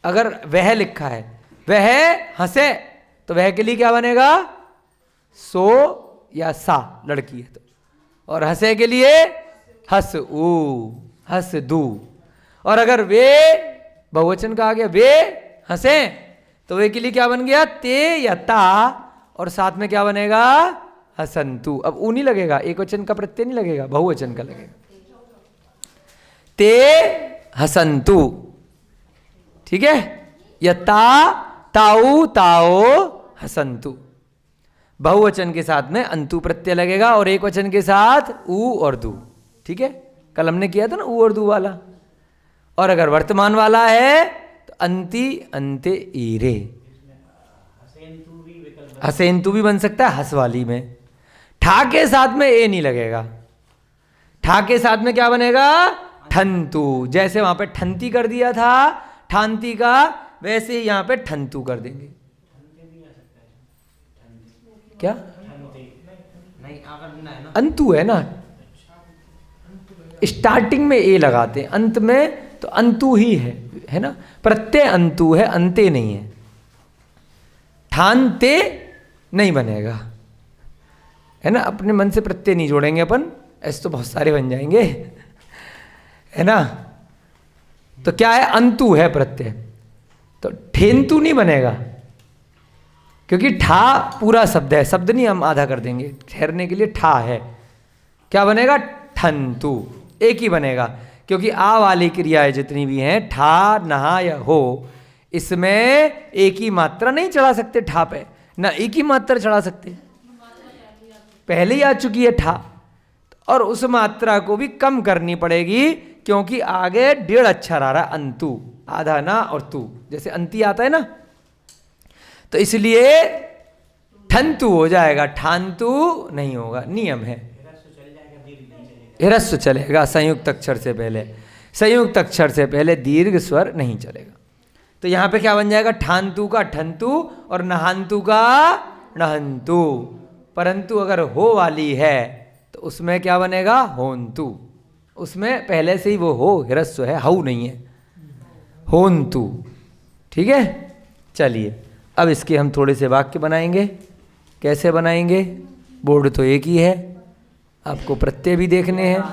Speaker 1: अगर वह लिखा है, वह हंसे, तो वह के लिए क्या बनेगा? सो या सा, लड़की है तो। और हंसे के लिए हस ऊ, हस दू। और अगर वे बहुवचन का आ गया, वे हंसे, तो वे के लिए क्या बन गया? ते या ता, और साथ में क्या बनेगा? हसंतु। अब ऊ नहीं लगेगा, एक वचन का प्रत्यय नहीं लगेगा, बहुवचन का लगेगा। ते हसंतु, ठीक है? या ता, ताऊ, ताओ, हसंतु। बहुवचन के साथ में अंतु प्रत्यय लगेगा, और एक वचन के साथ ऊ और दू, ठीक है? कल हमने किया था ना ऊ और दू वाला। और अगर वर्तमान वाला है तो अंति, अंते, ईरे। हसेंतु भी बन सकता है हस वाली में। ठा के साथ में ए नहीं लगेगा। ठा के साथ में क्या बनेगा? ठंतु। जैसे वहां पे ठंती कर दिया था ठांती का, वैसे ही यहां पे ठंतु कर देंगे। क्या?
Speaker 2: नहीं, आकर देना है ना।
Speaker 1: अंतु है ना, स्टार्टिंग में ए लगाते हैं, अंत में तो अंतु ही है ना? प्रत्यय अंतु है, अंते नहीं है। ठानते नहीं बनेगा, है ना? अपने मन से प्रत्यय नहीं जोड़ेंगे अपन, ऐसे तो बहुत सारे बन जाएंगे, है ना? तो क्या है? अंतु है प्रत्यय, तो ठेंतु नहीं बनेगा, क्योंकि ठा पूरा शब्द है, शब्द नहीं हम आधा कर देंगे, ठहरने के लिए ठा है। क्या बनेगा? ठंतु, एक ही बनेगा, क्योंकि आ वाली क्रियाएं जितनी भी हैं, ठा, नहा या हो, इसमें एक ही मात्रा नहीं चढ़ा सकते ठा पे, ना एक ही मात्रा चढ़ा सकते, पहले ही आ चुकी है ठा, और उस मात्रा को भी कम करनी पड़ेगी, क्योंकि आगे डेढ़ अक्षर आ रहा है अंतु, आधा ना और तू, जैसे अंती आता है ना, तो इसलिए ठंतु हो जाएगा, ठांतु नहीं होगा, नियम है। ह्रस्व चलेगा संयुक्त अक्षर से पहले, संयुक्त अक्षर से पहले दीर्घ स्वर नहीं चलेगा। तो यहां पे क्या बन जाएगा? ठांतु का ठंतु और नहांतु का नहंतु। परंतु अगर हो वाली है तो उसमें क्या बनेगा? होंतु। उसमें पहले से ही वो हो ह्रस्व है, हऊ नहीं है, होंतु। ठीक है, चलिए अब इसके हम थोड़े से वाक्य बनाएंगे। कैसे बनाएंगे? बोर्ड तो एक ही है, आपको प्रत्यय भी देखने हैं।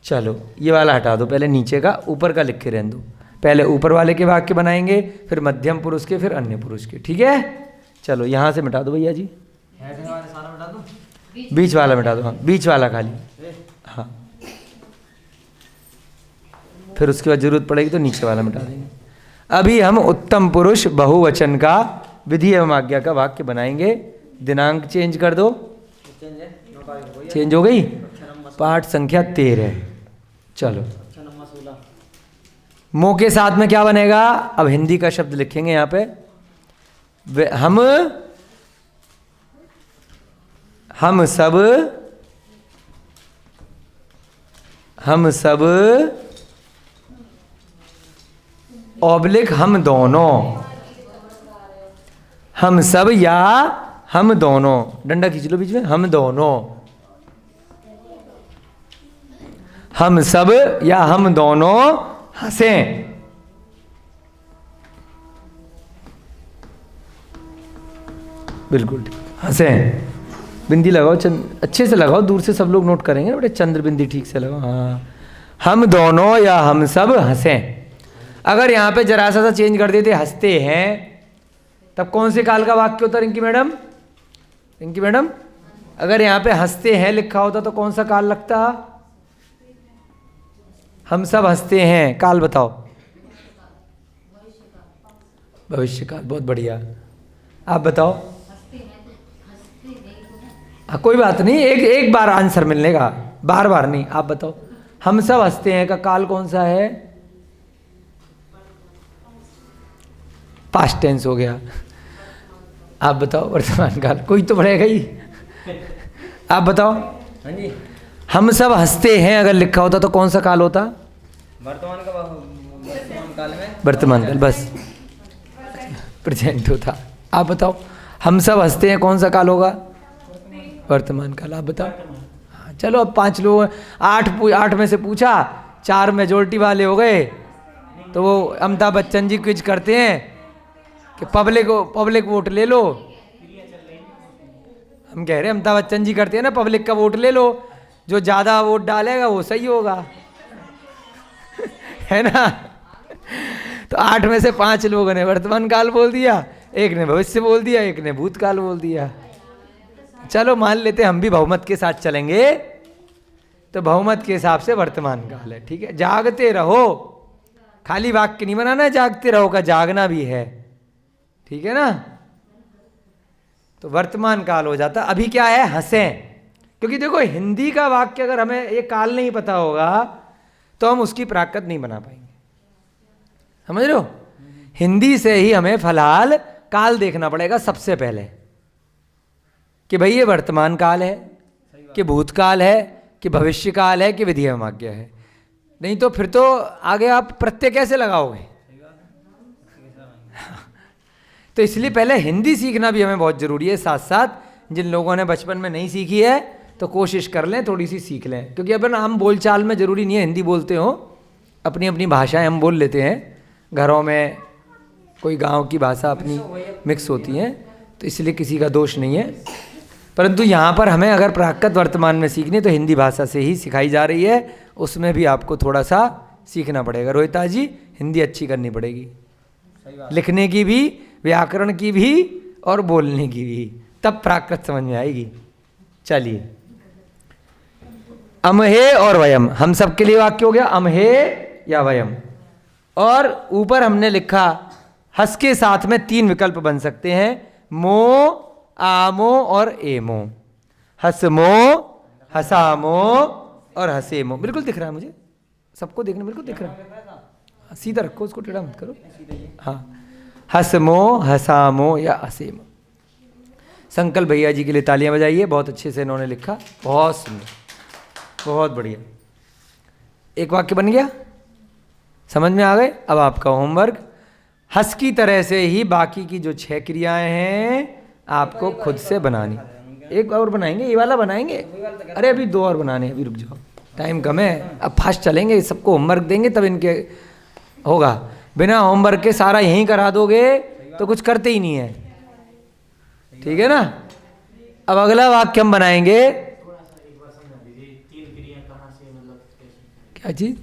Speaker 1: चलो ये वाला हटा दो, पहले नीचे का, ऊपर का लिख के रहने दो। पहले ऊपर वाले के वाक्य बनाएंगे, फिर मध्यम पुरुष के, फिर अन्य पुरुष के। ठीक है, चलो यहाँ से मिटा दो भैया जी, बीच वाला मिटा दो। हाँ, बीच वाला खाली, हाँ, फिर उसके बाद जरूरत पड़ेगी तो नीचे वाला मिटा देंगे। अभी हम उत्तम पुरुष बहुवचन का विधि एवं आज्ञा का वाक्य बनाएंगे। दिनांक चेंज कर दो, चेंज हो गई, पाठ संख्या 13। चलो मो के साथ में क्या बनेगा? अब हिंदी का शब्द लिखेंगे यहाँ पे। हम सब ऑब्लिक हम दोनों, हम सब या हम दोनों, डंडा खींच लो बीच में, हम दोनों, हम सब या हम दोनों हंसें। बिल्कुल हंसें। बिंदी लगाओ, अच्छे से लगाओ, दूर से सब लोग नोट करेंगे बड़े, चंद्र बिंदी ठीक से लगाओ। हाँ, हम दोनों या हम सब हंसें। अगर यहाँ पे जरा सा चेंज कर देते हंसते हैं, तब कौन से काल का वाक्य होता रिंकी मैडम? रिंकी मैडम, अगर यहाँ पे हंसते हैं लिखा होता तो कौन सा काल लगता? हम सब हंसते हैं, काल बताओ। भविष्य काल, बहुत बढ़िया। आप बताओ। हाँ, कोई बात नहीं, एक बार आंसर मिलने का, बार बार नहीं। आप बताओ, हम सब हंसते हैं का काल कौन सा है? पास्ट टेंस हो गया। आप बताओ वर्तमान काल, कोई तो बढ़ेगा ही। आप बताओ।
Speaker 2: हाँ जी,
Speaker 1: हम सब हंसते हैं अगर लिखा होता तो कौन सा काल होता?
Speaker 2: वर्तमान काल में
Speaker 1: वर्तमान काल, बस प्रेजेंट होता। आप बताओ, हम सब हंसते हैं कौन सा काल होगा? वर्तमान काल। आप बताओ। हाँ, चलो अब 5 लोग, 8 में से पूछा, 4 मेजोरिटी वाले हो गए, तो वो अमिताभ बच्चन जी क्विज करते हैं कि पब्लिक वोट ले लो। हम कह रहे हैं अमिताभ बच्चन जी करते हैं ना, पब्लिक का वोट ले लो, जो ज़्यादा वोट डालेगा वो सही होगा। है ना। तो 8 में से 5 लोगों ने वर्तमान काल बोल दिया, एक ने भविष्य बोल दिया, एक ने भूतकाल बोल दिया। चलो मान लेते हम भी बहुमत के साथ चलेंगे, तो बहुमत के हिसाब से वर्तमान काल है। ठीक है, जागते रहो, खाली वाक्य नहीं बनाना है, जागते रहो का जागना भी है। ठीक है ना। तो वर्तमान काल हो जाता। अभी क्या है, हंसें, क्योंकि देखो हिंदी का वाक्य अगर हमें ये काल नहीं पता होगा तो हम उसकी प्राकृत नहीं बना पाएंगे। समझ रहे हो। हिंदी से ही हमें फिलहाल काल देखना पड़ेगा सबसे पहले, कि भाई ये वर्तमान काल है, कि भूतकाल है, कि भविष्य काल है, कि विधि एवं आज्ञा है। नहीं तो फिर तो आगे आप प्रत्यय कैसे लगाओगे। तो इसलिए पहले हिंदी सीखना भी हमें बहुत जरूरी है। साथ साथ जिन लोगों ने बचपन में नहीं सीखी है तो कोशिश कर लें थोड़ी सी सीख लें, क्योंकि अपन हम बोलचाल में जरूरी नहीं है हिंदी बोलते हो, अपनी अपनी भाषाएं हम बोल लेते हैं। घरों में कोई गांव की भाषा अपनी मिक्स होती है, तो इसलिए किसी का दोष नहीं है। परंतु यहाँ पर हमें अगर प्राकृत वर्तमान में सीखनी है तो हिंदी भाषा से ही सिखाई जा रही है, उसमें भी आपको थोड़ा सा सीखना पड़ेगा। रोहिता जी, हिंदी अच्छी करनी पड़ेगी, लिखने की भी, व्याकरण की भी और बोलने की भी, तब प्राकृत समझ में आएगी। चलिए, अमहे और वयम, हम सबके लिए वाक्य हो गया अमहे या वयम। और ऊपर हमने लिखा हस के साथ में 3 विकल्प बन सकते हैं, मो, आमो और एमो। हसमो, हसामो और हसेमो। बिल्कुल दिख रहा है मुझे, सबको देखना बिल्कुल दिख रहा है। सीधा रखो उसको, टेढ़ा मत करो। हाँ, हसमो, हसामो या हसेमो। संकल्प भैया जी के लिए तालियां बजाइए, बहुत अच्छे से इन्होंने लिखा, बहुत सुंदर, बहुत बढ़िया। एक वाक्य बन गया, समझ में आ गए। अब आपका होमवर्क, हस की तरह से ही बाकी की जो 6 क्रियाएं हैं आपको खुद से बनानी। एक और बनाएंगे, ये वाला बनाएंगे। अरे अभी 2 और बनाने हैं, अभी रुक जाओ, टाइम कम है। अब फास्ट चलेंगे, सबको होमवर्क देंगे तब इनके होगा। बिना होमवर्क के सारा यहीं करा दोगे तो कुछ करते ही नहीं है। ठीक है ना। अब अगला वाक्य हम बनाएंगे, क्या चीज,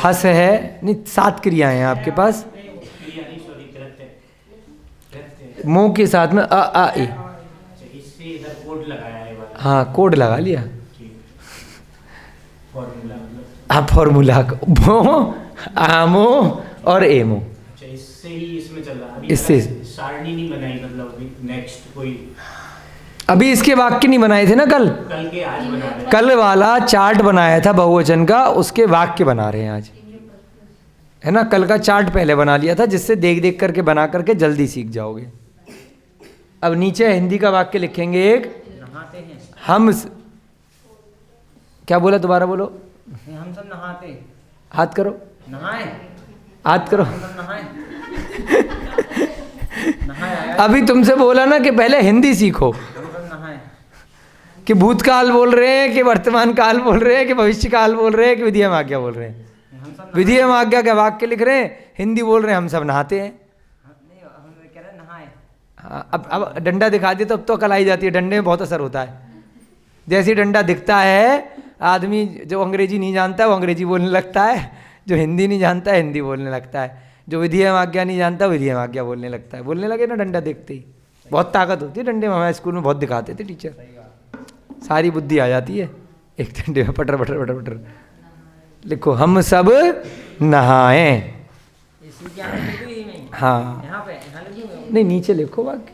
Speaker 1: हस है नहीं, 7 क्रियाएं हैं आपके पास। मुंह के साथ में अ आ ए। हाँ, कोड लगा लिया। आप फॉर्मूला मो, आमो और एमो,
Speaker 3: इससे ही इसमें चल रहा है।
Speaker 1: इससे
Speaker 3: सारणी नहीं बनाई, मतलब नेक्स्ट कोई
Speaker 1: अभी इसके वाक्य नहीं बनाए थे ना कल
Speaker 3: के आज बना रहे हैं।
Speaker 1: कल वाला चार्ट बनाया था बहुवचन का, उसके वाक्य बना रहे हैं आज, है ना। कल का चार्ट पहले बना लिया था, जिससे देख देख करके बना करके जल्दी सीख जाओगे। अब नीचे हिंदी का वाक्य लिखेंगे एक,
Speaker 2: नहाते हैं,
Speaker 1: हम क्या बोला, दोबारा बोलो।
Speaker 2: हम सब नहाते,
Speaker 1: हाथ करो,
Speaker 2: नहाए,
Speaker 1: हाथ करो।
Speaker 2: हम सब नहाए, नहाए,
Speaker 1: अभी तुमसे बोला ना कि पहले हिंदी सीखो,
Speaker 2: हम सब नहाए।
Speaker 1: कि भूतकाल बोल रहे हैं, कि वर्तमान काल बोल रहे हैं, कि भविष्य काल बोल रहे हैं, कि विधि एवं आज्ञा बोल रहे हैं।
Speaker 2: हम सब
Speaker 1: विधि एवं आज्ञा का वाक्य लिख रहे हैं, हिंदी बोल रहे हैं, हम सब नहाते हैं।
Speaker 2: नहीं, हम कह रहे हैं नहाए।
Speaker 1: हाँ, अब डंडा दिखा दिए तो अब तो अकल आई जाती है, डंडे में बहुत असर होता है। जैसे ही डंडा दिखता है, आदमी जो अंग्रेजी नहीं जानता है वो अंग्रेजी बोलने लगता है, जो हिंदी नहीं जानता है हिंदी बोलने लगता है, जो विधि एवं आज्ञा नहीं जानता विधि एवं आज्ञा बोलने लगता है। बोलने लगे ना डंडा देखते ही, बहुत ताकत होती है डंडे में। हमारे स्कूल में बहुत दिखाते थे टीचर, सारी बुद्धि आ जाती है एक डंडे में, पटर पटर पटर पटर। लिखो, हम सब नहाएं। हाँ,
Speaker 2: यहाँ पे यहाँ लिखूंगा।
Speaker 1: नहीं नीचे लिखो वाक्य,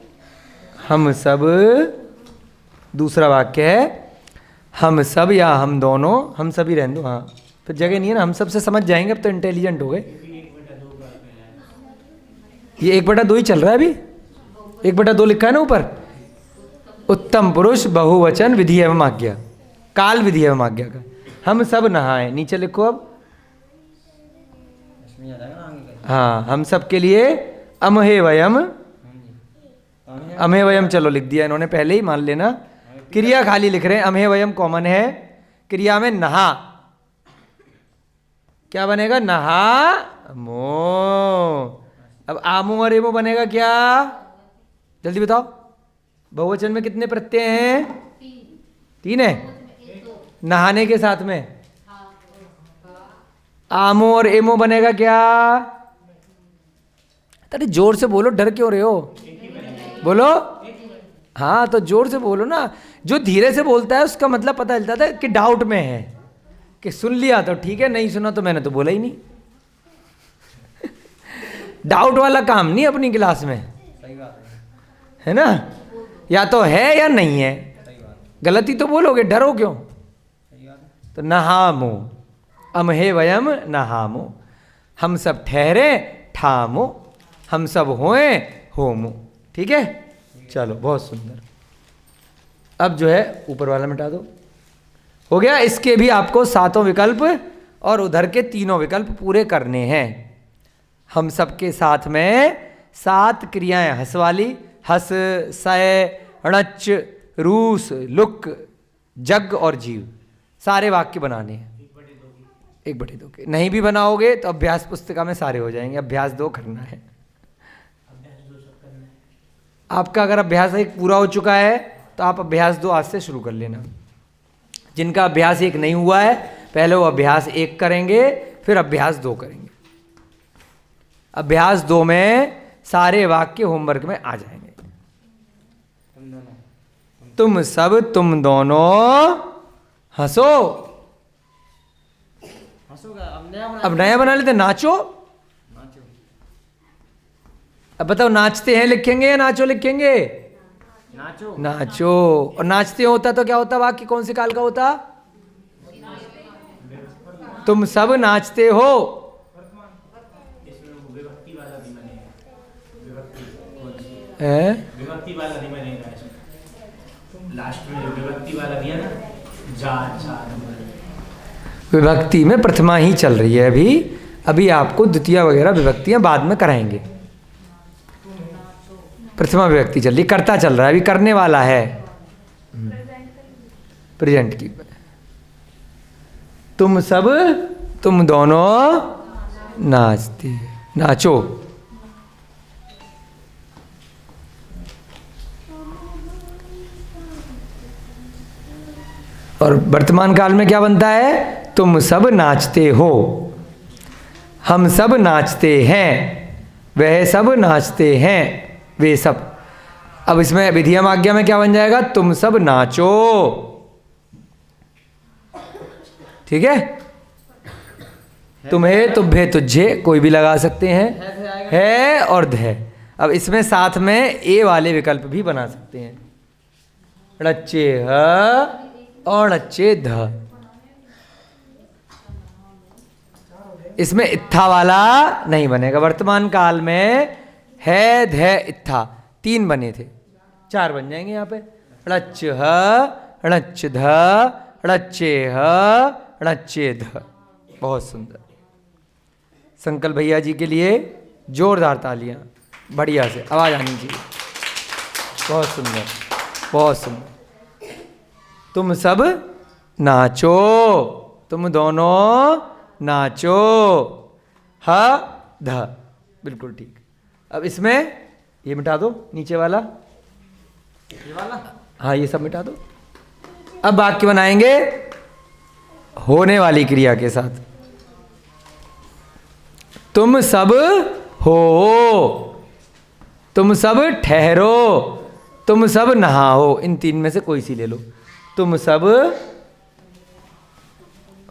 Speaker 1: हम सब। दूसरा वाक्य है हम सब या हम दोनों, हम सभी रहने दो। हाँ, फिर जगह नहीं है ना, हम सब से समझ जाएंगे, अब तो इंटेलिजेंट हो गए। ये 1/2 ही चल रहा है अभी, 1/2 लिखा है ना ऊपर। उत्तम पुरुष बहुवचन विधि एवं आज्ञा, काल विधि एवं आज्ञा का। हम सब नहाए, नीचे लिखो अब। हाँ, हम सब के लिए अमहे वयम, अमहे वयम चलो लिख दिया इन्होंने पहले ही, मान लेना। क्रिया खाली लिख रहे हैं, अमहे वयम कॉमन है, क्रिया में नहा क्या बनेगा, नहा मो। अब आमो और एमो बनेगा क्या, जल्दी बताओ। बहुवचन में कितने प्रत्यय हैं, 3 है, नहाने के साथ में। आमो और एमो बनेगा क्या, अरे जोर से बोलो, डर क्यों रहे हो, बोलो। हाँ तो जोर से बोलो ना, जो धीरे से बोलता है उसका मतलब पता चलता है कि डाउट में है, कि सुन लिया तो ठीक है, नहीं सुना तो मैंने तो बोला ही नहीं। डाउट वाला काम नहीं अपनी क्लास में,
Speaker 2: सही बात
Speaker 1: है ना, या तो है या नहीं है, गलती तो बोलोगे, डरो क्यों। तो नहामो, अमहे वयम नहामो, हम सब ठहरे ठामो, हम सब होए होमो। ठीक है, चलो बहुत सुंदर। अब जो है ऊपर वाला मिटा दो, हो गया। इसके भी आपको 7 विकल्प और उधर के 3 विकल्प पूरे करने हैं। हम सब के साथ में 7 क्रियाएं हस वाली, हस, सय, णच, रूस, लुक, जग और जीव, सारे वाक्य बनाने हैं। 1/2 के नहीं भी बनाओगे तो अभ्यास पुस्तिका में सारे हो जाएंगे, अभ्यास 2 करना है। आपका अगर अभ्यास 1 पूरा हो चुका है तो आप अभ्यास 2 आज से शुरू कर लेना। जिनका अभ्यास 1 नहीं हुआ है पहले वो अभ्यास 1 करेंगे, फिर अभ्यास 2 करेंगे। अभ्यास 2 में सारे वाक्य होमवर्क में आ जाएंगे। तुम सब, तुम दोनों हंसो।
Speaker 2: हंसोगा,
Speaker 1: अब नया बना लेते, नाचो। अब बताओ, नाचते हैं लिखेंगे या नाचो लिखेंगे,
Speaker 2: नाचो।
Speaker 1: नाचो। और नाचते होता तो क्या होता, वाक्य कौन से काल का होता, तुम सब नाचते हो।
Speaker 3: विभक्ति वाला नहीं बनेगा इसमें, लास्ट में विभक्ति वाला दिया ना, जा जा।
Speaker 1: विभक्ति में प्रथमा ही चल रही है अभी, अभी आपको द्वितीय वगैरह विभक्तियां बाद में कराएंगे। प्रथमा विभक्ति चल रही, करता चल रहा है, अभी करने वाला है, प्रेजेंट की। तुम सब, तुम दोनों नाचते, नाचो। और वर्तमान काल में क्या बनता है, तुम सब नाचते हो, हम सब नाचते हैं, वह सब नाचते हैं, वे सब। अब इसमें विधियम आज्ञा में क्या बन जाएगा, तुम सब नाचो। ठीक है, तुम्हें, तुम्हें, तुझे, कोई भी लगा सकते हैं, है और ध। अब इसमें साथ में ए वाले विकल्प भी बना सकते हैं, णच्चे ह और णच्चे ध। इसमें इत्था वाला नहीं बनेगा। वर्तमान काल में है, ध, इत्था 3 बने थे, 4 बन जाएंगे यहाँ पे, णच्च ह, णच्च ध, णच्चे ह, णच्चे ध। बहुत सुंदर। संकल्प भैया जी के लिए जोरदार तालियां, बढ़िया से आवाज आनी चाहिए। बहुत सुंदर, बहुत सुंदर। तुम सब नाचो, तुम दोनों नाचो, ह ध, बिल्कुल ठीक। अब इसमें ये मिटा दो, नीचे वाला,
Speaker 2: ये वाला,
Speaker 1: हाँ ये सब मिटा दो। अब वाक्य बनाएंगे होने वाली क्रिया के साथ। तुम सब हो, तुम सब ठहरो, तुम सब नहाओ। इन 3 में से कोई सी ले लो। तुम सब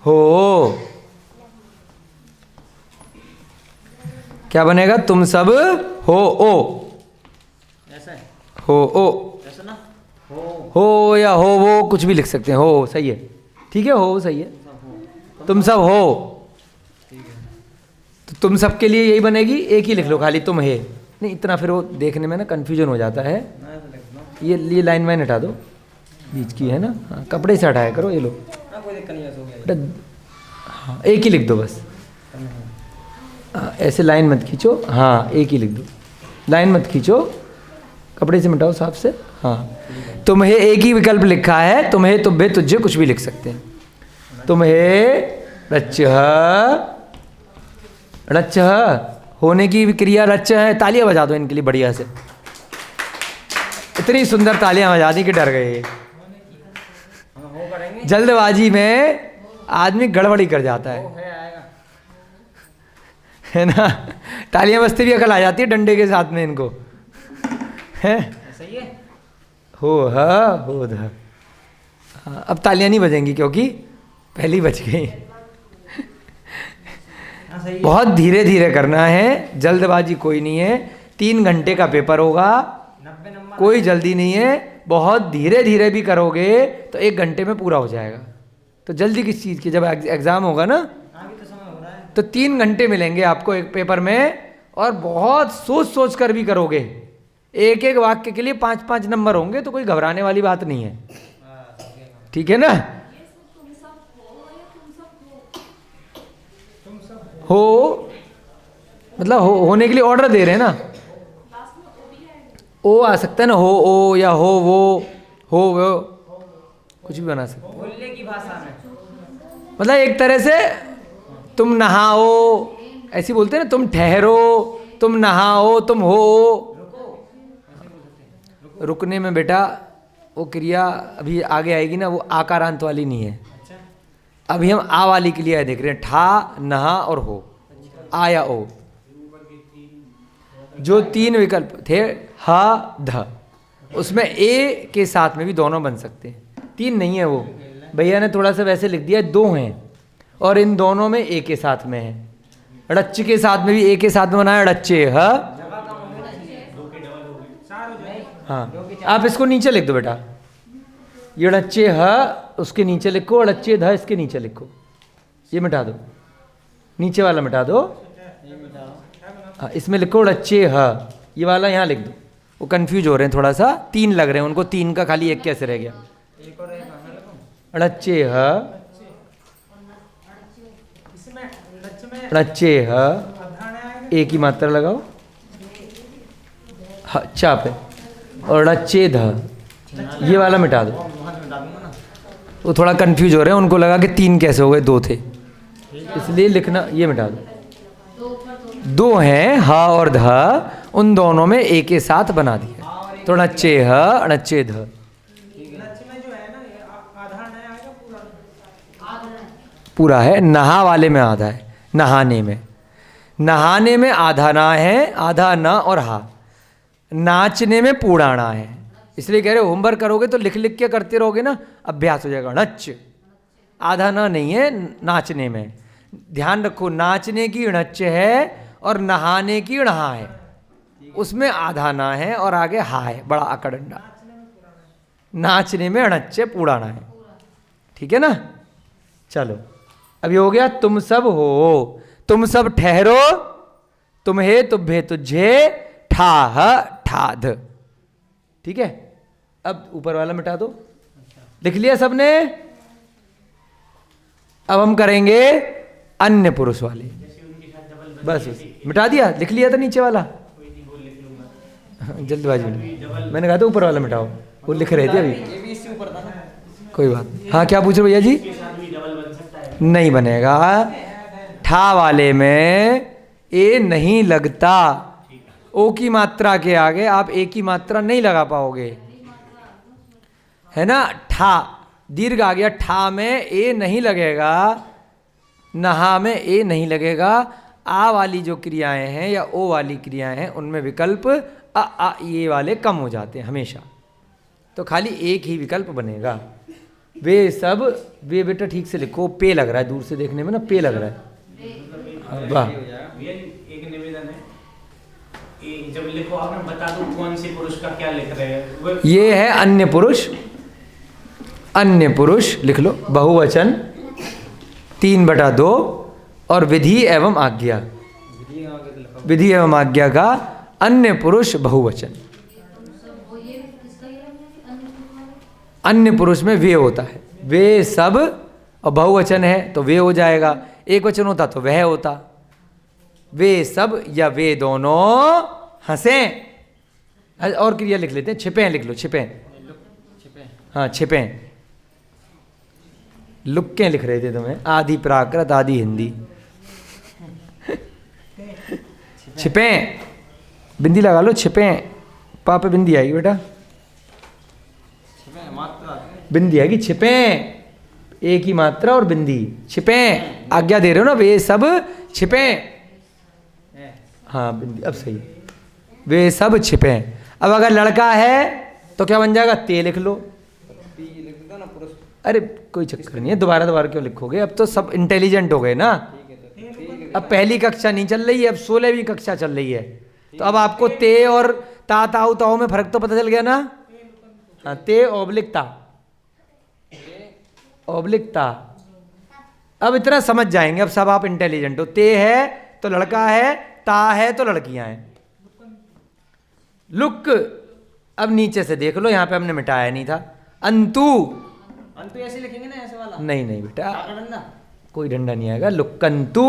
Speaker 1: हो, क्या बनेगा, तुम सब हो ओ,
Speaker 2: ऐसा है,
Speaker 1: हो ओ,
Speaker 2: ऐसा ना,
Speaker 1: हो या हो वो कुछ भी लिख सकते हैं, हो सही है, ठीक है, हो सही है। तुम सब हो, तो तुम सब के लिए यही बनेगी, एक ही लिख लो खाली, तुम है। नहीं इतना फिर वो देखने में ना कन्फ्यूजन हो जाता है। ये लाइन वाइन हटा दो, बीच की है ना, हाँ कपड़े से हटाया करो, ये लो।
Speaker 2: कोई दिक्कत नहीं, ऐसा हो गया।
Speaker 1: हाँ एक ही लिख दो बस, ऐसे लाइन मत खींचो, हाँ एक ही लिख दो, लाइन मत खींचो, कपड़े से मिटाओ साफ से। हाँ, तुम्हें एक ही विकल्प लिखा है, तुम्हें तुभ्ये तुझे कुछ भी लिख सकते हैं। तुम्हें रच रच होने की भी क्रिया रच है। तालियां बजा दो इनके लिए बढ़िया से। इतनी सुंदर तालियां बजा दी कि डर गए।
Speaker 2: हम हो करेंगे।
Speaker 1: जल्दबाजी में आदमी गड़बड़ी कर जाता है,
Speaker 2: हो है आएगा।
Speaker 1: है ना। तालियां बजते भी अकल आ जाती है डंडे के साथ में इनको, है।
Speaker 2: ऐसा ही है।
Speaker 1: हो ध। हाँ, अब तालियां नहीं बजेंगी क्योंकि पहली बज गई।
Speaker 2: हाँ सही है।
Speaker 1: बहुत धीरे धीरे करना है, जल्दबाजी कोई नहीं है। 3 घंटे का पेपर होगा,
Speaker 2: 90 नंबर।
Speaker 1: कोई जल्दी नहीं है। बहुत धीरे धीरे भी करोगे तो 1 घंटे में पूरा हो जाएगा। तो जल्दी किस चीज़ की, जब एग्ज़ाम होगा ना
Speaker 2: अभी तो समय हो रहा है।
Speaker 1: तो 3 घंटे मिलेंगे आपको एक पेपर में, और बहुत सोच सोच कर भी करोगे। एक एक वाक्य के लिए 5-5 नंबर होंगे, तो कोई घबराने वाली बात नहीं है। ठीक है ना। हो मतलब होने के लिए ऑर्डर दे रहे हैं ना। ओ आ सकता है ना, हो ओ, या हो वो, कुछ भी बना सकते हैं।
Speaker 2: बोलने की भाषा में।
Speaker 1: मतलब एक तरह से तुम नहाओ ऐसी बोलते हैं ना, तुम ठहरो, तुम नहाओ, तुम हो। रुकने में बेटा वो क्रिया अभी आगे आएगी ना, वो आकारांत वाली नहीं है। अभी हम आ वाली क्रिया देख रहे हैं, ठा, नहा और हो, आ या ओ। जो 3 विकल्प थे हा ध, उसमें ए के साथ में भी दोनों बन सकते हैं। 3 नहीं है वो, भैया ने थोड़ा सा वैसे लिख दिया, 2 हैं, और इन दोनों में ए के साथ में है। रच्च के साथ में भी ए के साथ में बनाया, रच्चे ह। हाँ, आप इसको नीचे लिख दो बेटा, ये रच्चे ह उसके नीचे लिखो, रच्चे ध इसके नीचे लिखो। ये मिटा दो, नीचे वाला मिटा दो। हाँ, इसमें लिखो रच्चे ह, ये वाला यहाँ लिख दो। वो कंफ्यूज हो रहे हैं थोड़ा सा, 3 लग रहे हैं उनको, 3 का खाली 1 कैसे रह गया। रच्चे ह, रच्चे ह, एक ही मात्रा लगाओ, चा पे, और रच्चे ध, ये वाला मिटा दो। वो थोड़ा कंफ्यूज हो रहे हैं, उनको लगा कि 3 कैसे हो गए, 2 थे, इसलिए लिखना, ये मिटा दो। 2 हैं हा और ध, उन दोनों में एक के साथ बना दिया, तो णच्चे ह णच्चे ध। पूरा है, नहा वाले में आधा है, नहाने में। नहाने में आधा ना है, आधा न और हा। नाचने में पूराना है, इसलिए कह रहे होमवर्क करोगे तो लिख लिख के करते रहोगे ना, अभ्यास हो जाएगा। णच आधा न नहीं है नाचने में, ध्यान रखो, नाचने की णच है और नहाने की णहा है, उसमें आधा ना है और आगे हा है, बड़ा अकड़ंडा। नाचने में णच पूराना है, ठीक है ना। चलो अभी हो गया, तुम सब हो, तुम सब ठहरो, तुम्हें तुभ्ये तुझे, ठाह ठाध। ठीक है, अब ऊपर वाला मिटा दो। लिख लिया सबने। अब हम करेंगे अन्य पुरुष वाले, बस मिटा दिया, लिख लिया था नीचे वाला। जल्दबाजी में मैंने कहा था ऊपर वाला मिटाओ, वो लिख रहे थे अभी।
Speaker 2: ये भी इससे ऊपर था ना।
Speaker 1: कोई बात नहीं। हाँ, क्या पूछ रहे भैया जी। नहीं बनेगा, ठा वाले में ए नहीं लगता, ओ की मात्रा के आगे आप ए की मात्रा नहीं लगा पाओगे, है ना। ठा दीर्घ आ गया, ठा में ए नहीं लगेगा, नहा में ए नहीं लगेगा। आ वाली जो क्रियाएं हैं या ओ वाली क्रियाएं हैं, उनमें विकल्प आ ये वाले कम हो जाते हैं हमेशा, तो खाली एक ही विकल्प बनेगा। वे सब, वे बेटा ठीक से लिखो, पे लग रहा है दूर से देखने में ना, पे लग रहा है। वाह,
Speaker 3: एक निवेदन है, जब लिखो आप ना बता दो कौन से पुरुष का क्या लिख रहे हैं।
Speaker 1: ये है अन्य पुरुष। अन्य पुरुष लिख लो, बहुवचन 3/2 और विधि एवं आज्ञा। विधि एवं आज्ञा का अन्य पुरुष बहुवचन। अन्य पुरुष में वे होता है, वे सब, और बहुवचन है तो वे हो जाएगा, एक वचन होता तो वह होता। वे सब या वे दोनों हंसे, और क्रिया लिख लेते हैं, छिपे लिख लो, छिपे।
Speaker 2: छिपे।
Speaker 1: हाँ छिपे, लुक्के लिख रहे थे तुम्हें, आधी प्राकृत आधी हिंदी। छिपे, बिंदी लगा लो, छिपे, पा पे बिंदी आएगी बेटा,
Speaker 2: छिपे मात्रा।
Speaker 1: बिंदी आएगी, छिपे, एक ही मात्रा और बिंदी, छिपे। आज्ञा दे रहे हो ना, वे सब छिपे। हाँ बिंदी, अब सही, वे सब छिपे। अब अगर लड़का है तो क्या बन जाएगा, ते लिख लो।
Speaker 2: पी लिख दो ना पुरुष।
Speaker 1: अरे कोई चक्कर नहीं है, दोबारा दोबारा क्यों लिखोगे, अब तो सब इंटेलिजेंट हो गए ना। अब पहली कक्षा नहीं चल रही है, अब 16वीं कक्षा चल रही है, तो अब आपको ते और ता ताऊ ताऊ में फर्क तो पता चल गया ना। हाँ, ते ऑब्लिक ता, ऑब्लिक ता। अब इतना समझ जाएंगे, अब सब आप इंटेलिजेंट हो। ते है तो लड़का है, ता है तो लड़कियां हैं। लुक, अब नीचे से देख लो, यहाँ पे हमने मिटाया नहीं था। अंतु,
Speaker 2: अंतु ऐसे लिखेंगे ना, ऐसे वाला।
Speaker 1: नहीं नहीं बेटा,
Speaker 2: आकर डंडा।
Speaker 1: कोई डंडा नहीं आएगा। लुक्कंतु,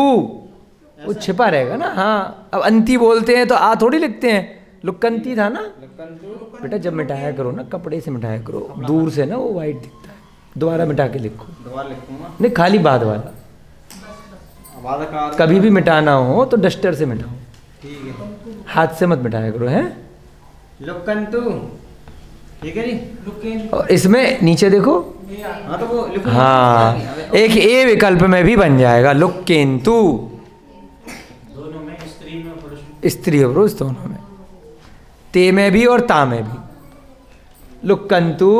Speaker 1: वो छिपा रहेगा ना। हाँ, अब अंती बोलते हैं तो आ थोड़ी लिखते हैं, लुक्कंती था ना
Speaker 2: लुक्कंतु।
Speaker 1: बेटा। जब मिटाया करो ना, कपड़े से मिटाया करो, दूर से ना वो वाइट दिखता है, दोबारा मिटा के लिखो।
Speaker 2: दोबारा लिखूंगा।
Speaker 1: नहीं, खाली बाद वाला,
Speaker 2: आवाज़
Speaker 1: कभी भी मिटाना हो तो डस्टर से मिटाओ,
Speaker 2: ठीक है।
Speaker 1: हाथ से मत मिटाया करो, हैं।
Speaker 2: लुक्कंतु, ठीक है जी। लुक्केन।
Speaker 1: और इसमें नीचे देखो,
Speaker 2: हाँ तो वो लिखो।
Speaker 1: हाँ, एक ए विकल्प में भी बन जाएगा, लुक्केन्तु।
Speaker 3: दोनों में, स्त्री में पुरुष में।
Speaker 1: स्त्री और पुरुष दोनों में, ते में भी और ता में भी, लुक्कंतु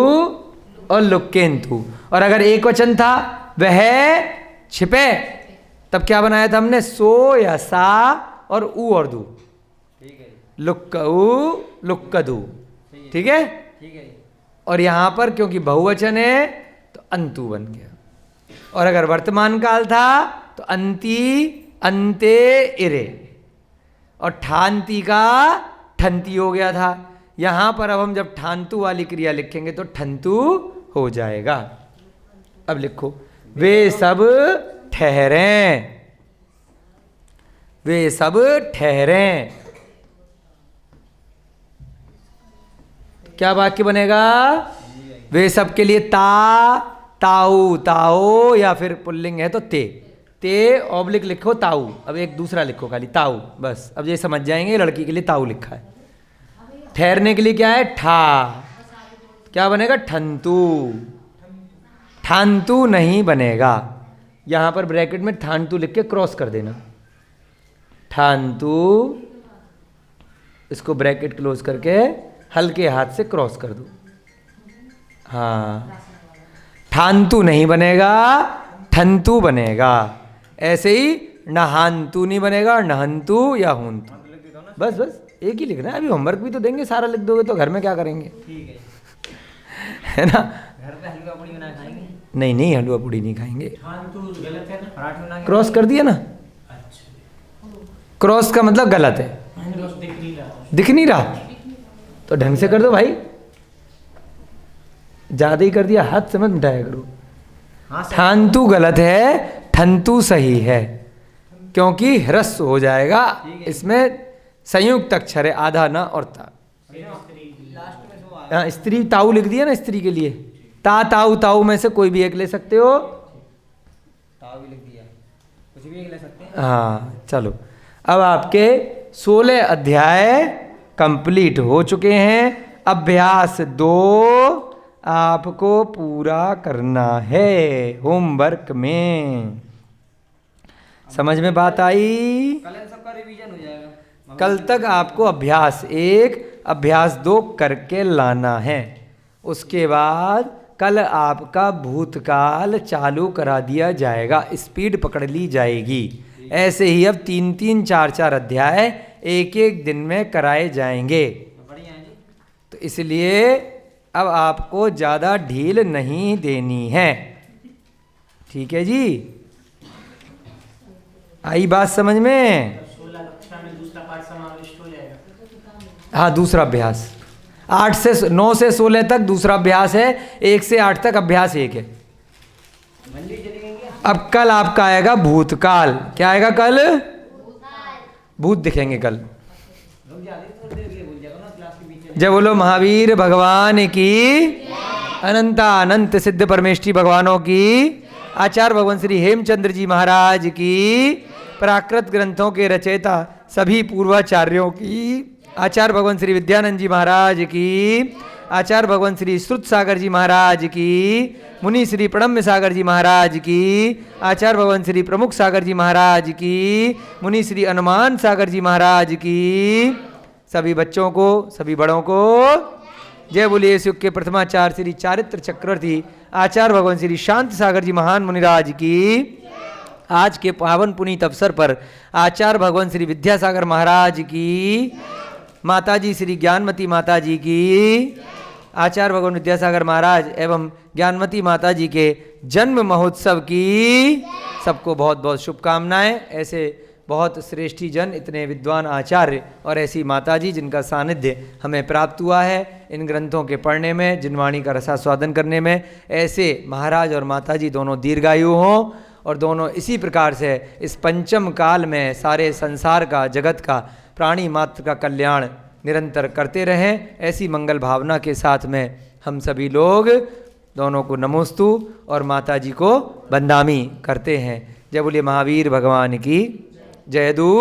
Speaker 1: और लुक्केन्तु। और अगर एक वचन था वह छिपे, तब क्या बनाया था हमने, सो या सा और ऊ और दू,
Speaker 2: ठीक है जी।
Speaker 1: लुक्कऊ लुक्कदू, ठीक है।
Speaker 2: ठीक है जी।
Speaker 1: और यहाँ पर क्योंकि बहुवचन है तो अंतु बन गया। और अगर वर्तमान काल था तो अंति, अंते, इरे, और ठानती का ठंती हो गया था। यहाँ पर अब हम जब ठानतु वाली क्रिया लिखेंगे तो ठंतु हो जाएगा। अब लिखो, वे सब ठहरें, वे सब ठहरें। क्या वाक्य बनेगा, वे सब के लिए ता, ताऊ, ताओ, या फिर पुल्लिंग है तो ते, ते ऑब्लिक लिखो ताऊ। अब एक दूसरा लिखो खाली, ताऊ, बस। अब ये समझ जाएंगे, लड़की के लिए ताऊ लिखा है। ठहरने के लिए क्या है, ठा, क्या बनेगा, ठंतु। ठानतु नहीं बनेगा, यहाँ पर ब्रैकेट में ठानतु लिख के क्रॉस कर देना, ठानतु, इसको ब्रैकेट क्लोज करके हल्के हाथ से क्रॉस कर दो। हाँ, ठानतु नहीं बनेगा, ठंतु बनेगा। ऐसे ही नहांतु नहीं बनेगा, नहंतु या हुंतु, बस बस एक ही लिखना है। अभी होमवर्क भी तो देंगे, सारा लिख दोगे तो घर में क्या करेंगे,
Speaker 2: ठीक है।
Speaker 1: है ना।
Speaker 2: घर पे हलवा पूड़ी बना खाएंगे।
Speaker 1: नहीं नहीं, हलवा पूड़ी नहीं खाएंगे।
Speaker 3: ठानतु गलत है ना।
Speaker 2: पराठे बना के।
Speaker 1: क्रॉस कर दिया ना,
Speaker 3: अच्छा,
Speaker 1: क्रॉस का मतलब गलत है,
Speaker 3: क्रॉस दिख नहीं रहा।
Speaker 1: दिख नहीं रहा तो ढंग से कर दो भाई, ज्यादा ही कर दिया, हाथ से मत मिटाया करो।
Speaker 2: हाँ सर।
Speaker 1: ठानतु गलत है, ठंतु सही है, क्योंकि ह्रस्व हो जाएगा। इसमें संयुक्त अक्षर है, आधा न और ता।
Speaker 2: लास्ट में सो आया।
Speaker 1: हाँ, स्त्री ताऊ लिख दिया ना स्त्री के लिए, ता ताऊ, ताऊ में से कोई भी एक ले सकते हो।
Speaker 2: ताव भी लिख दिया, कुछ भी ले सकते हैं।
Speaker 1: हाँ चलो, अब आपके 16 अध्याय कंप्लीट हो चुके हैं। अभ्यास 2 आपको पूरा करना है होमवर्क में। समझ में बात आई?
Speaker 2: कल इन सबका रिवीजन हो जाएगा।
Speaker 1: कल तक आपको अभ्यास 1 अभ्यास 2 करके लाना है। उसके बाद कल आपका भूतकाल चालू करा दिया जाएगा, स्पीड पकड़ ली जाएगी। ऐसे ही अब 3-3, 4-4 अध्याय एक दिन में कराए जाएंगे।
Speaker 2: बढ़िया है जी।
Speaker 1: तो इसलिए अब आपको ज़्यादा ढील नहीं देनी है, ठीक है जी? आई बात समझ में?
Speaker 3: 16 कक्षा में दूसरा पाठ समाविष्ट हो जाएगा।
Speaker 1: हाँ, दूसरा अभ्यास 9 से 16 तक दूसरा अभ्यास है, 1 से 8 तक अभ्यास 1 है।
Speaker 2: मंदिर चलेंगे क्या?
Speaker 1: अब कल आपका आएगा भूतकाल। क्या आएगा कल? भूत दिखेंगे कल।
Speaker 2: रुक जा, थोड़ी देर के लिए भूल जाएगा ना, क्लास के बीच में।
Speaker 1: जय बोलो महावीर भगवान की, अनंता अनंत सिद्ध परमेष्ठी भगवानों की, आचार्य भगवान श्री हेमचंद्र जी महाराज की, प्राकृत ग्रंथों के रचयिता सभी पूर्वाचार्यों की, आचार्य भगवान श्री विद्यानंद जी महाराज की, आचार्य भगवान श्री श्रुत सागर जी महाराज की, मुनि श्री प्रणम्य सागर जी महाराज की, आचार्य भगवान श्री प्रमुख सागर जी महाराज की, मुनि श्री अनुमान सागर जी महाराज की, सभी बच्चों को, सभी बड़ों को जय बोलिए। इस युग के प्रथमाचार्य श्री चारित्र चक्रवर्ती आचार्य भगवान श्री शांत सागर जी महान मुनिराज की, आज के पावन पुनीत अवसर पर आचार्य भगवान श्री विद्यासागर महाराज की, माताजी श्री ज्ञानमती माता जी की, आचार्य भगवान विद्यासागर महाराज एवं ज्ञानमती माता जी के जन्म महोत्सव की सबको बहुत बहुत शुभकामनाएं। ऐसे बहुत श्रेष्ठी जन, इतने विद्वान आचार्य और ऐसी माताजी जिनका सानिध्य हमें प्राप्त हुआ है इन ग्रंथों के पढ़ने में, जिनवाणी का रसास्वादन करने में, ऐसे महाराज और माताजी दोनों दीर्घायु हों और दोनों इसी प्रकार से इस पंचम काल में सारे संसार का, जगत का, प्राणी मात्र का कल्याण निरंतर करते रहें। ऐसी मंगल भावना के साथ में हम सभी लोग दोनों को नमोस्तु और माताजी को बंदामी करते हैं। जय बोलिए महावीर भगवान की जय। दू